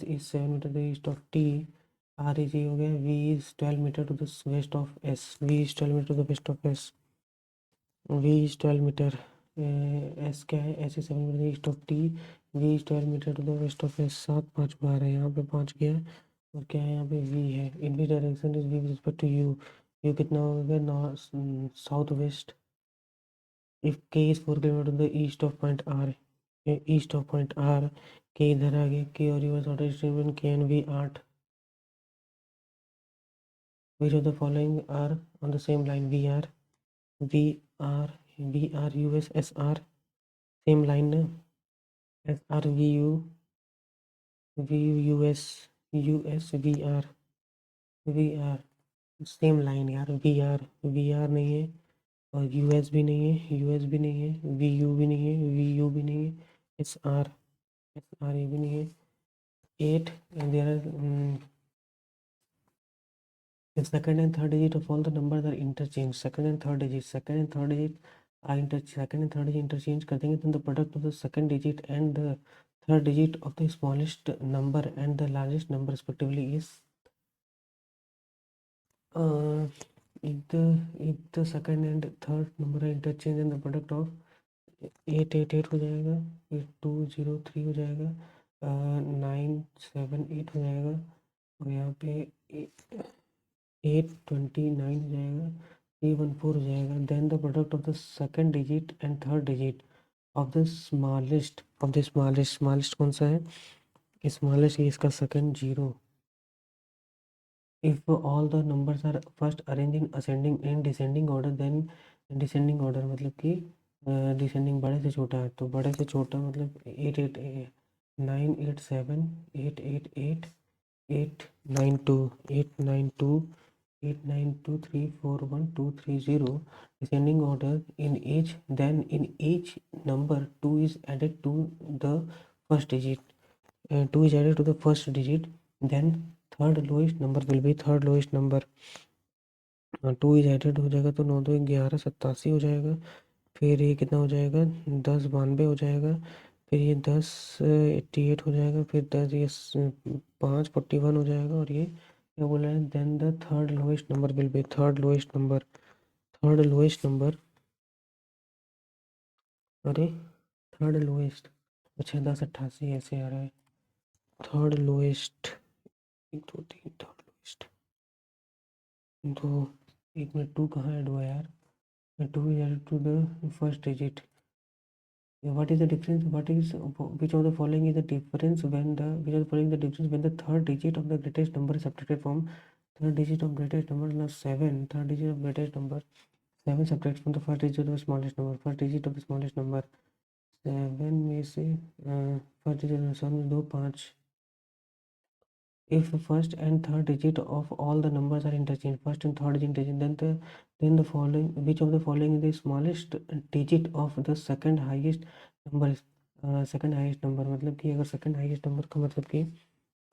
is 7 meter to the east of T. R is ये हो गया। V is 12 meter to the west of S. V is 12 meter to the west of S. V is 12 meter। S क्या है? S is 7 meter to the east of T. V is 12 meter to the west of S। 7 5 बार है, यहाँ पे 5 गया और क्या है यहाँ पे V है। In which direction is V with respect to U। U कितना हो गया? North south west. If K is 4 kilometre to the east of point R, east of point R, K इधर आ गया। K और U is order distribution K and V 8। Which of the following are on the same line? VR, VR, VR, US, SR, same line ना? SR, VU, VU, US, US, VR, VR, same line यार। VR, VR नहीं है और US भी नहीं है, US भी नहीं है, VU भी नहीं है, VU भी नहीं है, SR, SR ये भी नहीं है। 8 and there are the second and third digit of all the numbers are interchanged. Second and third digit are second and third digit interchange कर देंगे, then the product of the second digit and the third digit of the smallest number and the largest number respectively is if the second and third number are interchange, then the product of 888 हो जाएगा, 8203 हो जाएगा, 978 हो जाएगा और यहाँ पे 829 हो जाएगा, 314 हो जाएगा। Then the product of the second digit and third digit of the smallest smallest कौन सा है? स्मॉलेस्ट इसका second 0। If all the numbers are first arrange in ascending and descending order, then descending order मतलब कि descending बड़े से छोटा है, तो बड़े से छोटा मतलब 987 888 892 892341230 descending order in each, then in each number 2 is added to the first digit, 2 is added to the first digit, then third lowest number will be third lowest number। 2 is added हो जाएगा तो 9 2 11 87 हो जाएगा, फिर ये कितना हो जाएगा? 10 92 हो जाएगा, फिर ये 10 88 हो जाएगा, फिर 10 ये 5 41 हो जाएगा और ये क्या बोला है? Then the third lowest number will be third lowest number. अरे थर्ड लोएस्ट, अच्छा 1088 ऐसे आ रहा है। थर्ड लोएस्ट 1 2 3 थर्ड लोएस्ट, तो 1 मिनट 2 कहाँ ऐड हुआ यार? 2 is added to the first digit। What is the difference? Which of the following is the difference when the third digit of the greatest number is subtracted from third digit of greatest number plus 7? Third digit of greatest number 7 subtracted from the first digit of the smallest number, first digit of the smallest number 7 में से first digit दो 5. If first and third digit of all the numbers are interchanged, first and third is interchanged, then the following, which of the following is the smallest digit of the second highest number is second highest number. मतलब कि अगर second highest number का मतलब कि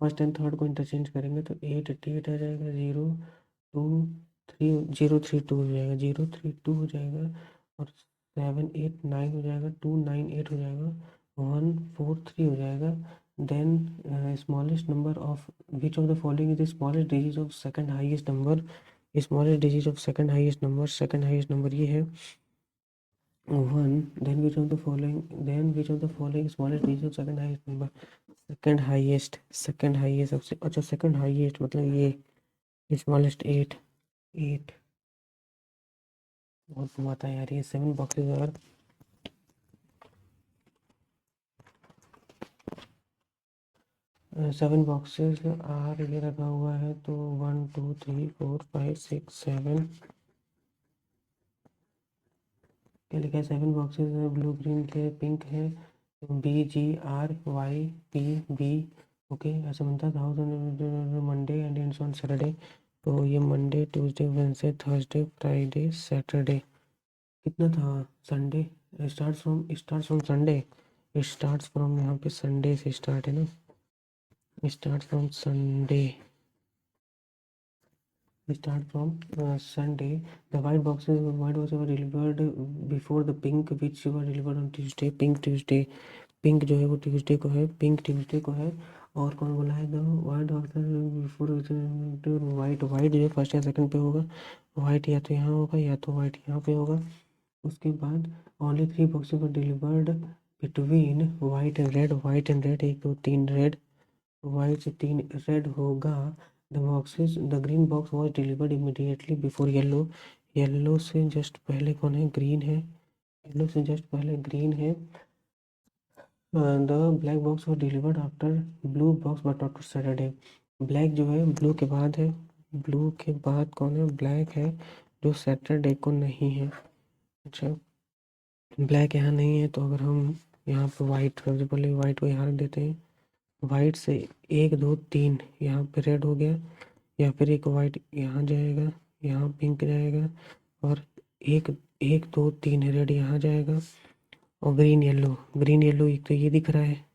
first and third को interchange करेंगे तो 8 आ जाएगा, 0 2 3 0 3 2 हो जाएगा, 0 3 2 हो जाएगा, और 7 8 9 हो जाएगा, 2 9 8 हो जाएगा, 1 4 3 हो जाएगा. Then smallest number of which of the following is the smallest digit of second highest number. Smallest digit of second highest number ये है 1. Then which of the following smallest digit of second highest number. second highest सबसे अच्छा second highest मतलब ये smallest 8 बहुत घुमाता है यार ये 7 बॉक्सेस. और 7 बॉक्सेस आर ये रखा हुआ है तो 1 2 3 4 5 6 7 क्या लिखा है. 7 बॉक्सेस ब्लू ग्रीन के पिंक है, BGRYPB. ओके ऐसा बनता था Monday and ends on Saturday. तो ये Monday Tuesday Wednesday Thursday Friday Saturday. कितना था Sunday. Start from Sunday. Start from यहाँ पे संडे से स्टार्ट है ना. Start from Sunday. Start from Sunday. The white boxes were delivered before the pink, which were delivered on Tuesday. Pink Tuesday. Pink जो है वो ट्यूसडे को है, पिंक ट्यूसडे को है. और कौन बोला है the white box before white. White जो है फर्स्ट या सेकंड पे होगा. वाइट या तो यहाँ होगा या तो वाइट यहाँ पे होगा. उसके बाद only 3 boxes were delivered between white and red. White and red 1 2 3 red. White से 3 रेड होगा. The green box was delivered immediately before yellow. Yellow से जस्ट पहले कौन है, ग्रीन है. येलो से जस्ट पहले ग्रीन है. The black box was delivered after blue box but not Saturday. Black जो है ब्लू के बाद है. ब्लू के बाद कौन है, ब्लैक है, जो सैटरडे को नहीं है. अच्छा ब्लैक यहाँ नहीं है तो अगर हम यहाँ पर वाइट, सबसे पहले वाइट को यहाँ रख देते हैं. वाइट से 1 2 3 यहाँ पे रेड हो गया, या फिर एक वाइट यहाँ जाएगा, यहाँ पिंक जाएगा, और 1 1 2 3 रेड यहाँ जाएगा, और ग्रीन येलो. ग्रीन येलो एक तो ये दिख रहा है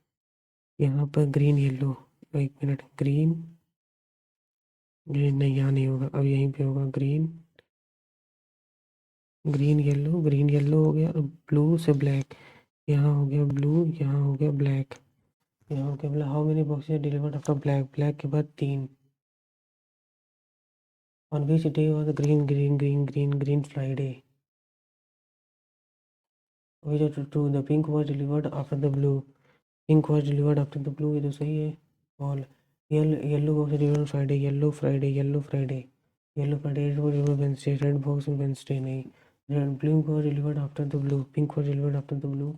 यहाँ पर, ग्रीन येलो. एक मिनट, ग्रीन ग्रीन नहीं, यहाँ नहीं होगा, अब यहीं पे होगा. Green green yellow, green yellow हो गया. ब्लू से ब्लैक, यहाँ हो गया ब्लू, यहाँ हो गया ब्लैक, यहाँ हो गया black. How many boxes delivered after black. Black के बाद 3. On which day was the green Friday? Which of the two? The pink was delivered after the blue. Pink was delivered after the blue. ये तो सही है. All. Yellow box delivered on Friday. Yellow Friday. Yellow Friday. Yellow Friday was delivered Wednesday. Red box on Wednesday नहीं. Red blue was delivered after the blue. Pink was delivered after the blue.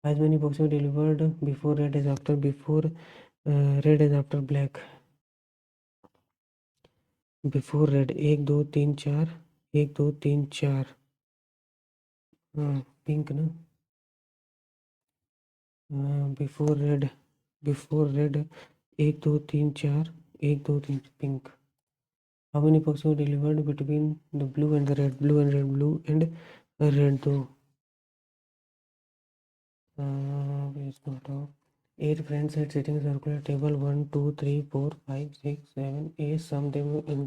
As many boxes were delivered before red is after red is after black. Before red 1 2 3 4 1 2 3 4. हाँ pink ना. Before red 1 2 3 4 1 2 3 pink. How many box were delivered between the blue and the red. Blue and red 2. Eight friends had sitting in a circular table. 1 2 3 4 5 6 7 8. Some of them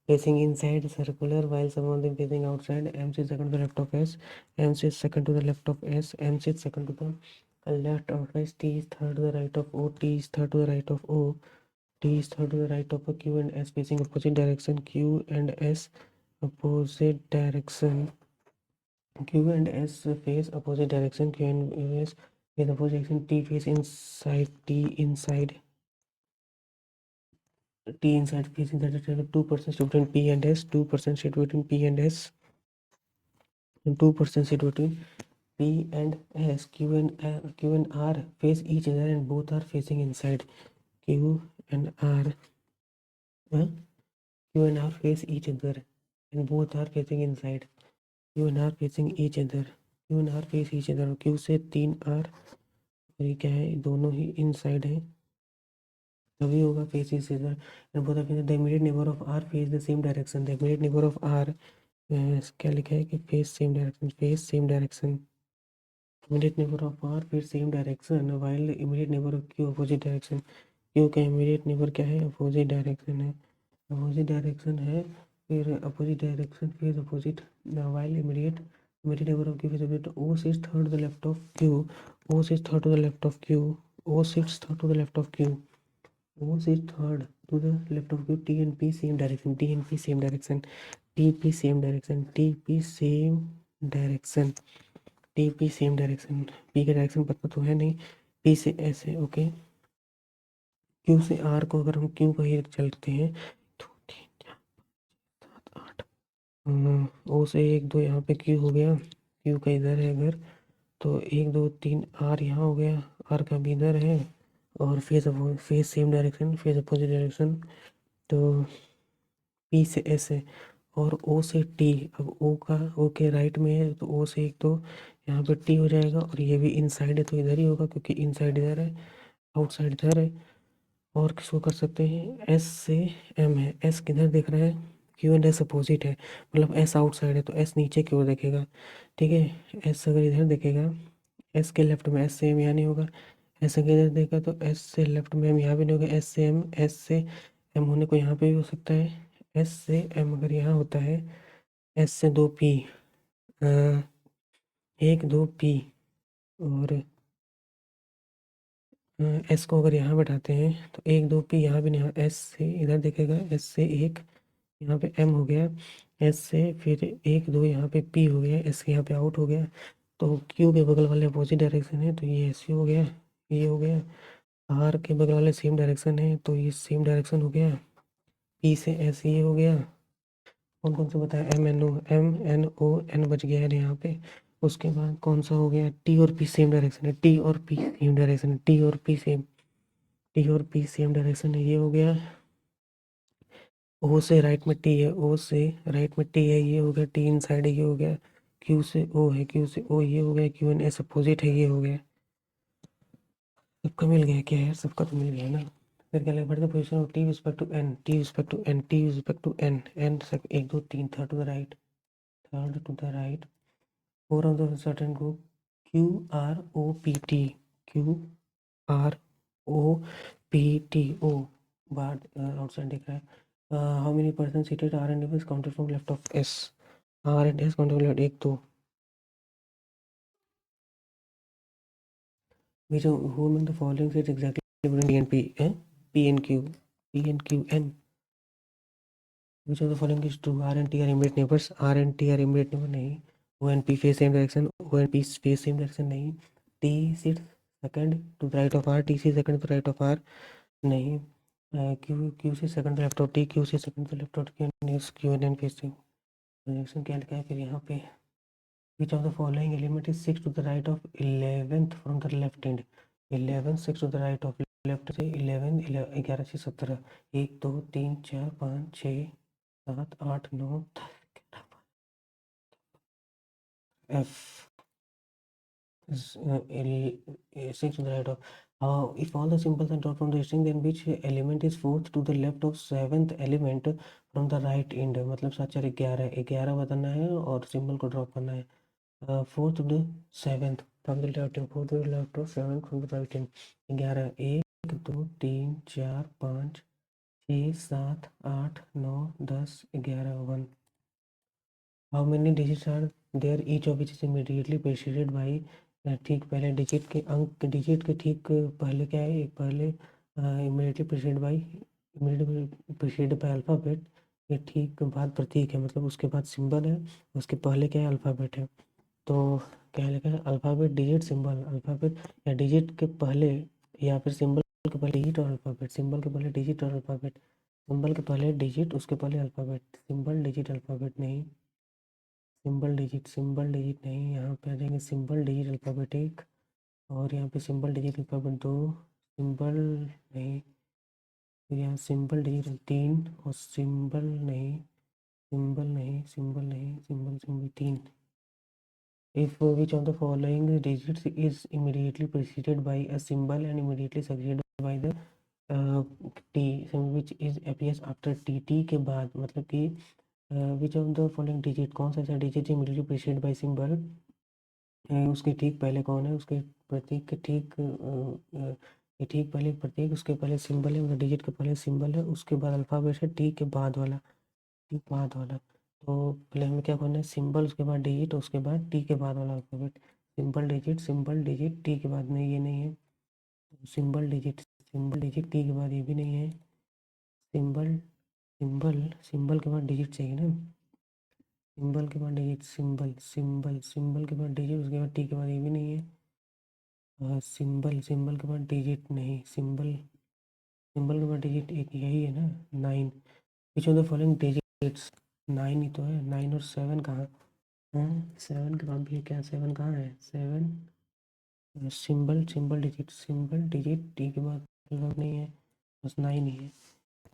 facing inside the circular while some of them facing outside. M sits second to the left of S. M sits second to the left of S. M sits second to the left of S. T is third to the right of O. T is third to the right of O. T is third to the right of a Q and S facing opposite direction. Q and S opposite direction. Q and S face opposite direction. Q and S face opposite direction. T face inside. T inside. T inside face inside. 2% shift between P and S. 2% shift between P and S. And 2% shift between P and S. Q and R face each other and both are facing inside. Q and R. Q and R face each other and both are facing inside. Q and R facing each other. Q and R face each other, Q से 3 are और ये क्या है, दोनों ही inside है, तभी होगा face each other and both of the immediate neighbour of R face the same direction. The immediate neighbour of R, क्या लिखा है कि face same direction, face same direction, immediate neighbour of R face same direction while immediate neighbour of Q opposite direction. Q का immediate neighbour क्या है, opposite direction है, opposite direction है, फिर अपोजिट डायरेक्शन फिर opposite while immediate immediate neighbour of Q फिर opposite. O sits third to the left of Q, O sits third to the left of Q, O sits third to the left of Q, O is third to the left of Q. T and P same direction. T and P same direction. TP same direction. TP same direction. TP same direction. P का direction पता तो है नहीं, P से S है, okay. Q से R को अगर हम Q का ही चलते हैं तो 3 4 5 6 7 8, O से 1 2 यहाँ पे Q हो गया, Q का इधर है अगर तो 1 2 3 R यहाँ हो गया, R का भी इधर है और face same direction, face opposite direction, तो पी से एस है और ओ से टी। अब ओ का ओ के राइट में है तो ओ से 1 2 यहाँ पे टी हो जाएगा और ये भी इनसाइड है तो इधर ही होगा क्योंकि इनसाइड इधर है, आउटसाइड इधर है। और किसको कर सकते हैं, एस से एम है, एस किधर देख रहा है, क्यू एंड एस अपोजिट है, मतलब एस आउटसाइड है तो एस नीचे की ओर देखेगा, ठीक है। एस अगर इधर देखेगा, एस के लेफ्ट में, एस से एम यहाँ नहीं होगा, एस अगर इधर देखा तो एस से लेफ्ट में एम यहाँ भी नहीं होगा, एस से एम, एस से एम होने को यहाँ पे भी हो सकता है, एस से एम अगर यहाँ होता है, एस से 2 पी, 1 2 पी और एस को अगर यहाँ बैठाते हैं तो 1 2 पी यहाँ भी नहीं, एस से इधर देखेगा, एस से 1 यहाँ पे एम हो गया, एस से फिर 1 2 यहाँ पे पी हो गया, एस के यहाँ पे आउट हो गया, तो क्यू के बगल वाले अपोजिट डायरेक्शन है तो ये एस हो गया, ये हो गया। आर के बगल वाले सेम डायरेक्शन है तो ये सेम डायरेक्शन हो गया, पी से एस ये हो गया। कौन कौन सा बताया, एम एन ओ एन बच गया है यहाँ पे। उसके बाद कौन सा हो गया, टी और पी सेम डायरेक्शन है, टी और पी सेम डायरेक्शन है, टी और पी सेम, टी और पी सेम डायरेक्शन है, ये हो गया। ओ से राइट में टी है, ओ से राइट में टी है, ये हो गया, टी इन साइड है, ये हो गया। क्यू से ओ है, क्यू से ओ ये हो गया, क्यू एन एस अपोजिट है, ये हो गया। सबका मिल गया क्या यार, सबका तो मिल गया ना। फिर क्या लगता है position of T respect to N, T respect to N, T respect to N, N 1 2 3 third to the right, third to the right, four of the certain group Q R O P T, Q R O P T O, बाहर outside दिख रहा है। How many person seated R and S counted from left of S, R and S counted left 1 2, which who among the following sets exactly between D and P, P and Q, P and Q and which of the following is true, R and T are immediate neighbors, R and T are immediate neighbor नहीं, O and P face same direction, O and P face same direction नहीं, T sits second to the right of R, T sits second to the right of R नहीं, Q से second to left of T, Q से second to left of Q, next Q and N facing direction क्या लिखा है फिर यहाँ पे, which of the following element is 6 to the right of 11th from the left hand, 11 6 to the right of left से 11 11 से 17, 1 2 3 4 5 6 7 8 9 F is 6 to the right of, if all the symbols are drawn from the string then which element is fourth to the left of seventh element from the right end, मतलब 7 4 11 11 बताना है और symbol को drop करना है, fourth to the seventh from the left hand, fourth to the left of seventh from the right hand, 11 1 2 3 4 5 6 7 8 9 10 11 1, how many digits are there each of which is immediately preceded by, ठीक पहले digit के अंक, digit के ठीक पहले क्या है, एक पहले immediately preceded by, immediately preceded by alphabet, ये ठीक बाद प्रतीक है मतलब उसके बाद सिंबल है, उसके पहले क्या है अल्फ़ाबेट है, तो क्या लिखा है अल्फ़ाबेट डिजिट सिंबल, अल्फ़ाबेट या डिजिट के पहले या फिर सिंबल के पहले डिजिट और अल्फ़ाबेट, सिंबल के पहले डिजिट और अल्फ़ाबेट, सिंबल के पहले डिजिट उसके पहले अल्फ़ाबेट, सिंबल डिजिट अल्फ़ाबेट नहीं, सिंबल डिजिट नहीं, यहाँ पे आ जाएंगे सिंबल डिजिट अल्फ़ाबेट 1 और यहाँ पे सिंबल डिजिट अल्फ़ाबेट 2, सिंबल नहीं, फिर यहाँ सिंबल डिजिट 3 और सिंबल नहीं, सिंबल नहीं, सिंबल नहीं, symbol symbol 3, If which of the following digits is immediately preceded by a symbol and immediately succeeded by the t, which is appears after t, t के बाद मतलब कि which of the following digit, कौन सा ऐसा digit immediately preceded by symbol, उसके ठीक पहले कौन है, उसके प्रतीक के ठीक पहले प्रतीक, उसके पहले सिंबल है, मतलब डिजिट के पहले सिंबल है, उसके बाद अल्फ़ाबेट है, टी के बाद वाला, टी बाद वाला। तो पहले हमें क्या करना है, सिंबल, उसके बाद डिजिट, उसके बाद टी के बाद वाला अल्फ़ाबेट। सिंबल डिजिट टी के बाद, नहीं ये नहीं है। सिंबल डिजिट टी के बाद, ये भी नहीं है। सिंबल सिंबल के बाद डिजिट चाहिए ना, सिंबल के बाद डिजिट, सिंबल के बाद डिजिट, उसके बाद टी के बाद, ये भी नहीं है। सिंबल के बाद डिजिट नहीं, सिंबल के बाद डिजिट एक यही है ना, 9। विच ऑफ द फॉलोइंग डिजिट्स, 9 ही तो है, 9 और 7 कहाँ, हाँ 7 के बाद भी क्या, 7 कहाँ है, 7 सिंबल डिजिट टी के बाद नहीं है, बस 9 ही है।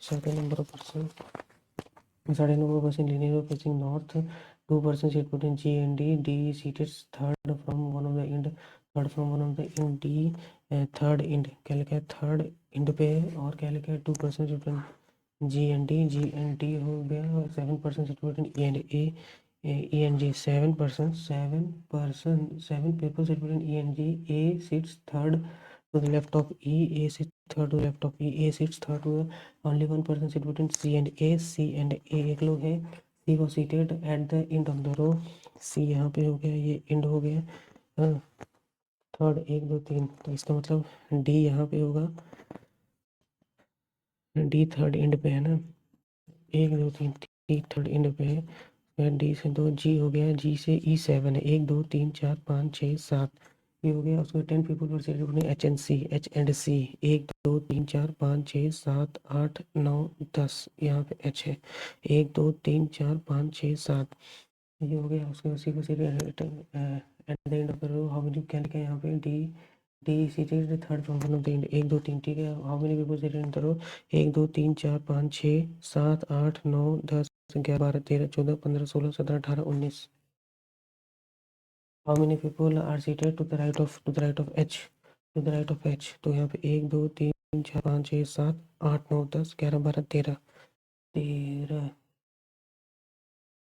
Second number of person, 9.5% linear facing north, 2% seat put in G and D. D seated third from one of the end, D third end, क्या लिखा है, थर्ड इंड पे है, और क्या लिखा है, 2% seat put in G and D हो गया, 7% seat put in E and A, E and G, 7%, 7 people seat put in E and G. A sits third to the left of E, A sits third to the left of E, A sits third to the, only one person sit between C and A, एक लोग है, C was seated at the end of the row, C यहाँ पे हो गया, ये end हो गया, थर्ड 1 2 3, तो इसका मतलब D यहाँ पे होगा, D थर्ड एंड पे है ना, 1 2 3, D थर्ड एंड पे है, डी से 2, जी हो गया, जी से ई 7 है, 1 2 3 4 5 6 7, ये हो गया। उसके 10 पीपल पर सेलेक्ट होने, एच एंड सी, 1 2 3 4 5 6 7 8 9 10, यहाँ पे एच है, 1 2 3 4 5 6 7, ये हो गया। उसके उसी को at the end of the row, how many, क्या लिखा है यहाँ पे, D D seated third from one of the end, 1 2 3, ठीक है। How many people seated in the row, 1 2 3 4 5 6 7 8 9 10 11 12 13 14 15 16 17 18 19, how many people are seated to the right of H, तो यहाँ पे 1 2 3 4 5 6 7 8 9 10 11 12 13,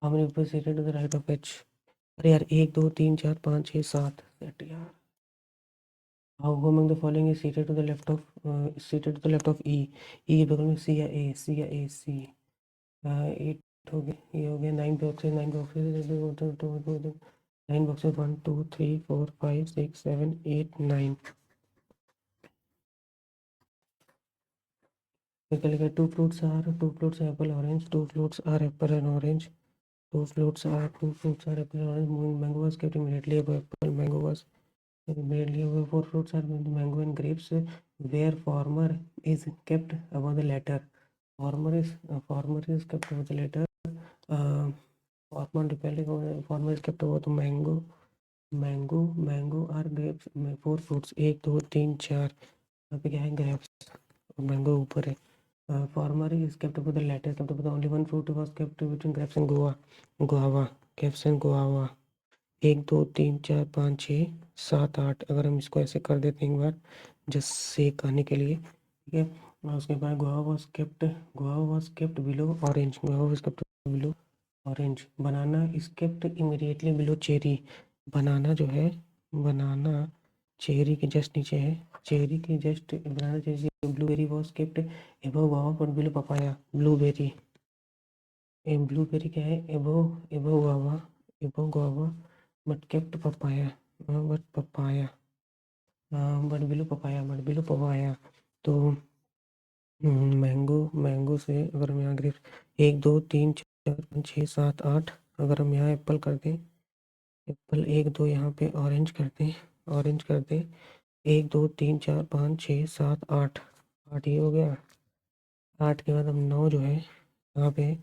how many people seated to the right of H, अरे यार 1 2 3 4 5 6 7, set यार। How among the following is seated to the left of E, E के बगल में सी या ए, सी 8 हो गया, ये हो गया 9 boxes, 9 boxes 1 2 3 4 5 6 7 8 9, two fruits apple orange, two fruits are apple and orange, two fruits are apple and orange, mango was kept immediately above apple, mango was immediately above, four fruits are mango and grapes, where former is kept above the latter, former is kept above the latter, former is kept above the mango और grapes, four fruits 1 2 3 4, यहाँ पे क्या है, grapes, mango ऊपर है, former is kept above the latter, kept above the, only one fruit was kept between grapes and guava, grapes and guava, 1 2 3 4 5 6 7 8, अगर हम इसको ऐसे कर देते हैं एक बार जस्ट सेक आने के लिए, ठीक है। और उसके बाद guava was kept below orange, banana is kept immediately below cherry, banana जो है, बनाना चेरी के जस्ट नीचे है, banana cherry, blueberry was kept above guava but below papaya, blueberry क्या है, above guava but kept papaya, but below papaya, तो mango से अगर हम यहाँ ग्रेप्स, 1 2 3 4 5 6 7 8, अगर हम यहाँ एप्पल कर दें, एप्पल 1 2, यहाँ पे ऑरेंज कर दें, 1 2 3 4 5 6 7 8, 8 ये हो गया। 8 के बाद हम 9 जो है, यहाँ पे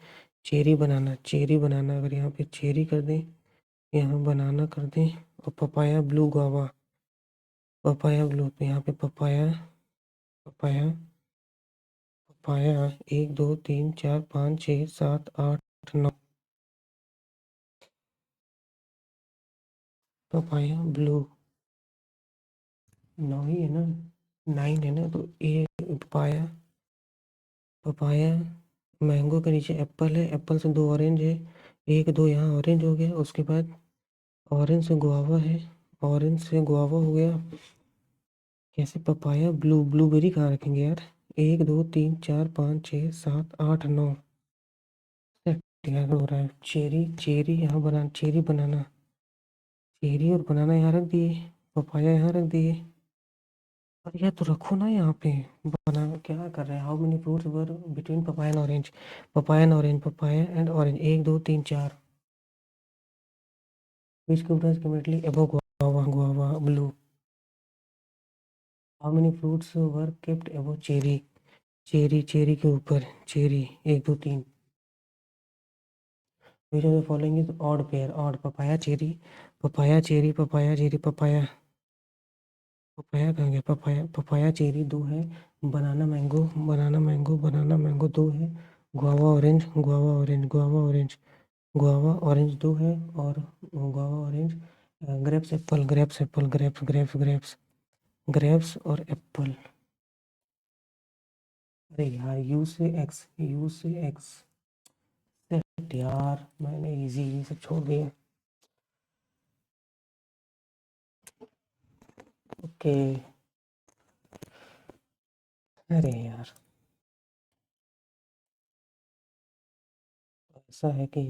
चेरी बनाना, अगर यहाँ पे चेरी कर दें, यहाँ बनाना कर दें, और पपाया ब्लू गुआवा, ब्लू, तो यहाँ पे पपाया पपाया 1 2 3 4 5 6 7 8 9, पपाया ब्लू 9 ही है ना, 9 है ना, तो ए पपाया, पपाया मैंगो के नीचे एप्पल है, एप्पल से 2 ऑरेंज है, 1 2 यहाँ ऑरेंज हो गया, उसके बाद ऑरेंज से गुआवा है, ऑरेंज से गुआवा हो गया, कैसे पपाया ब्लू, ब्लूबेरी कहाँ रखेंगे यार, 1 2 3 4 5 6 7 8 9 हो रहा है, चेरी, चेरी यहाँ बना, चेरी बनाना, चेरी और बनाना यहाँ रख दिए, पपाया यहाँ रख दिए, अरे यार तो रखो ना यहाँ पे, बना क्या कर रहे हैं, how many fruits were between papaya and orange, papaya and orange, papaya and orange, 1 2 3 4, which contains completely above guava, guava blue, how many fruits were kept above cherry, cherry, cherry के ऊपर cherry, 1 2 3, which of the following is odd pair, odd, papaya cherry, papaya cherry, papaya cherry, papaya, papaya कहाँ गया, papaya, papaya cherry 2 है, banana mango, banana mango, banana mango 2 है, guava orange, guava orange, guava orange, guava orange 2 है, और guava orange, grapes Apple, grapes Apple, grapes grapes grapes, grapes और Apple, अरे यार you से एक्स, यू से x, set यार मैंने इजी इजी सब छोड़ दिए, ओके, अरे यार ऐसा है कि,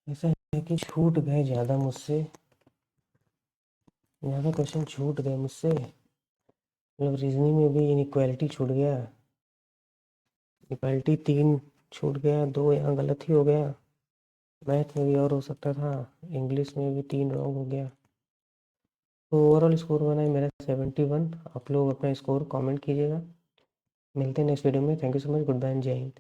ऐसा है कि छूट गए ज़्यादा मुझसे, ज़्यादा क्वेश्चन छूट गए मुझसे, मतलब रीजनिंग में भी इनइक्वालिटी छूट गया, इक्वालिटी 3 छूट गया, 2 यहाँ गलत ही हो गया, मैथ में भी और हो सकता था, इंग्लिश में भी 3 रॉन्ग हो गया, तो ओवरऑल स्कोर बना है मेरा 71, आप लोग अपना स्कोर कमेंट कीजिएगा, मिलते हैं नेक्स्ट वीडियो में, thank you so much, good bye and जय हिंद।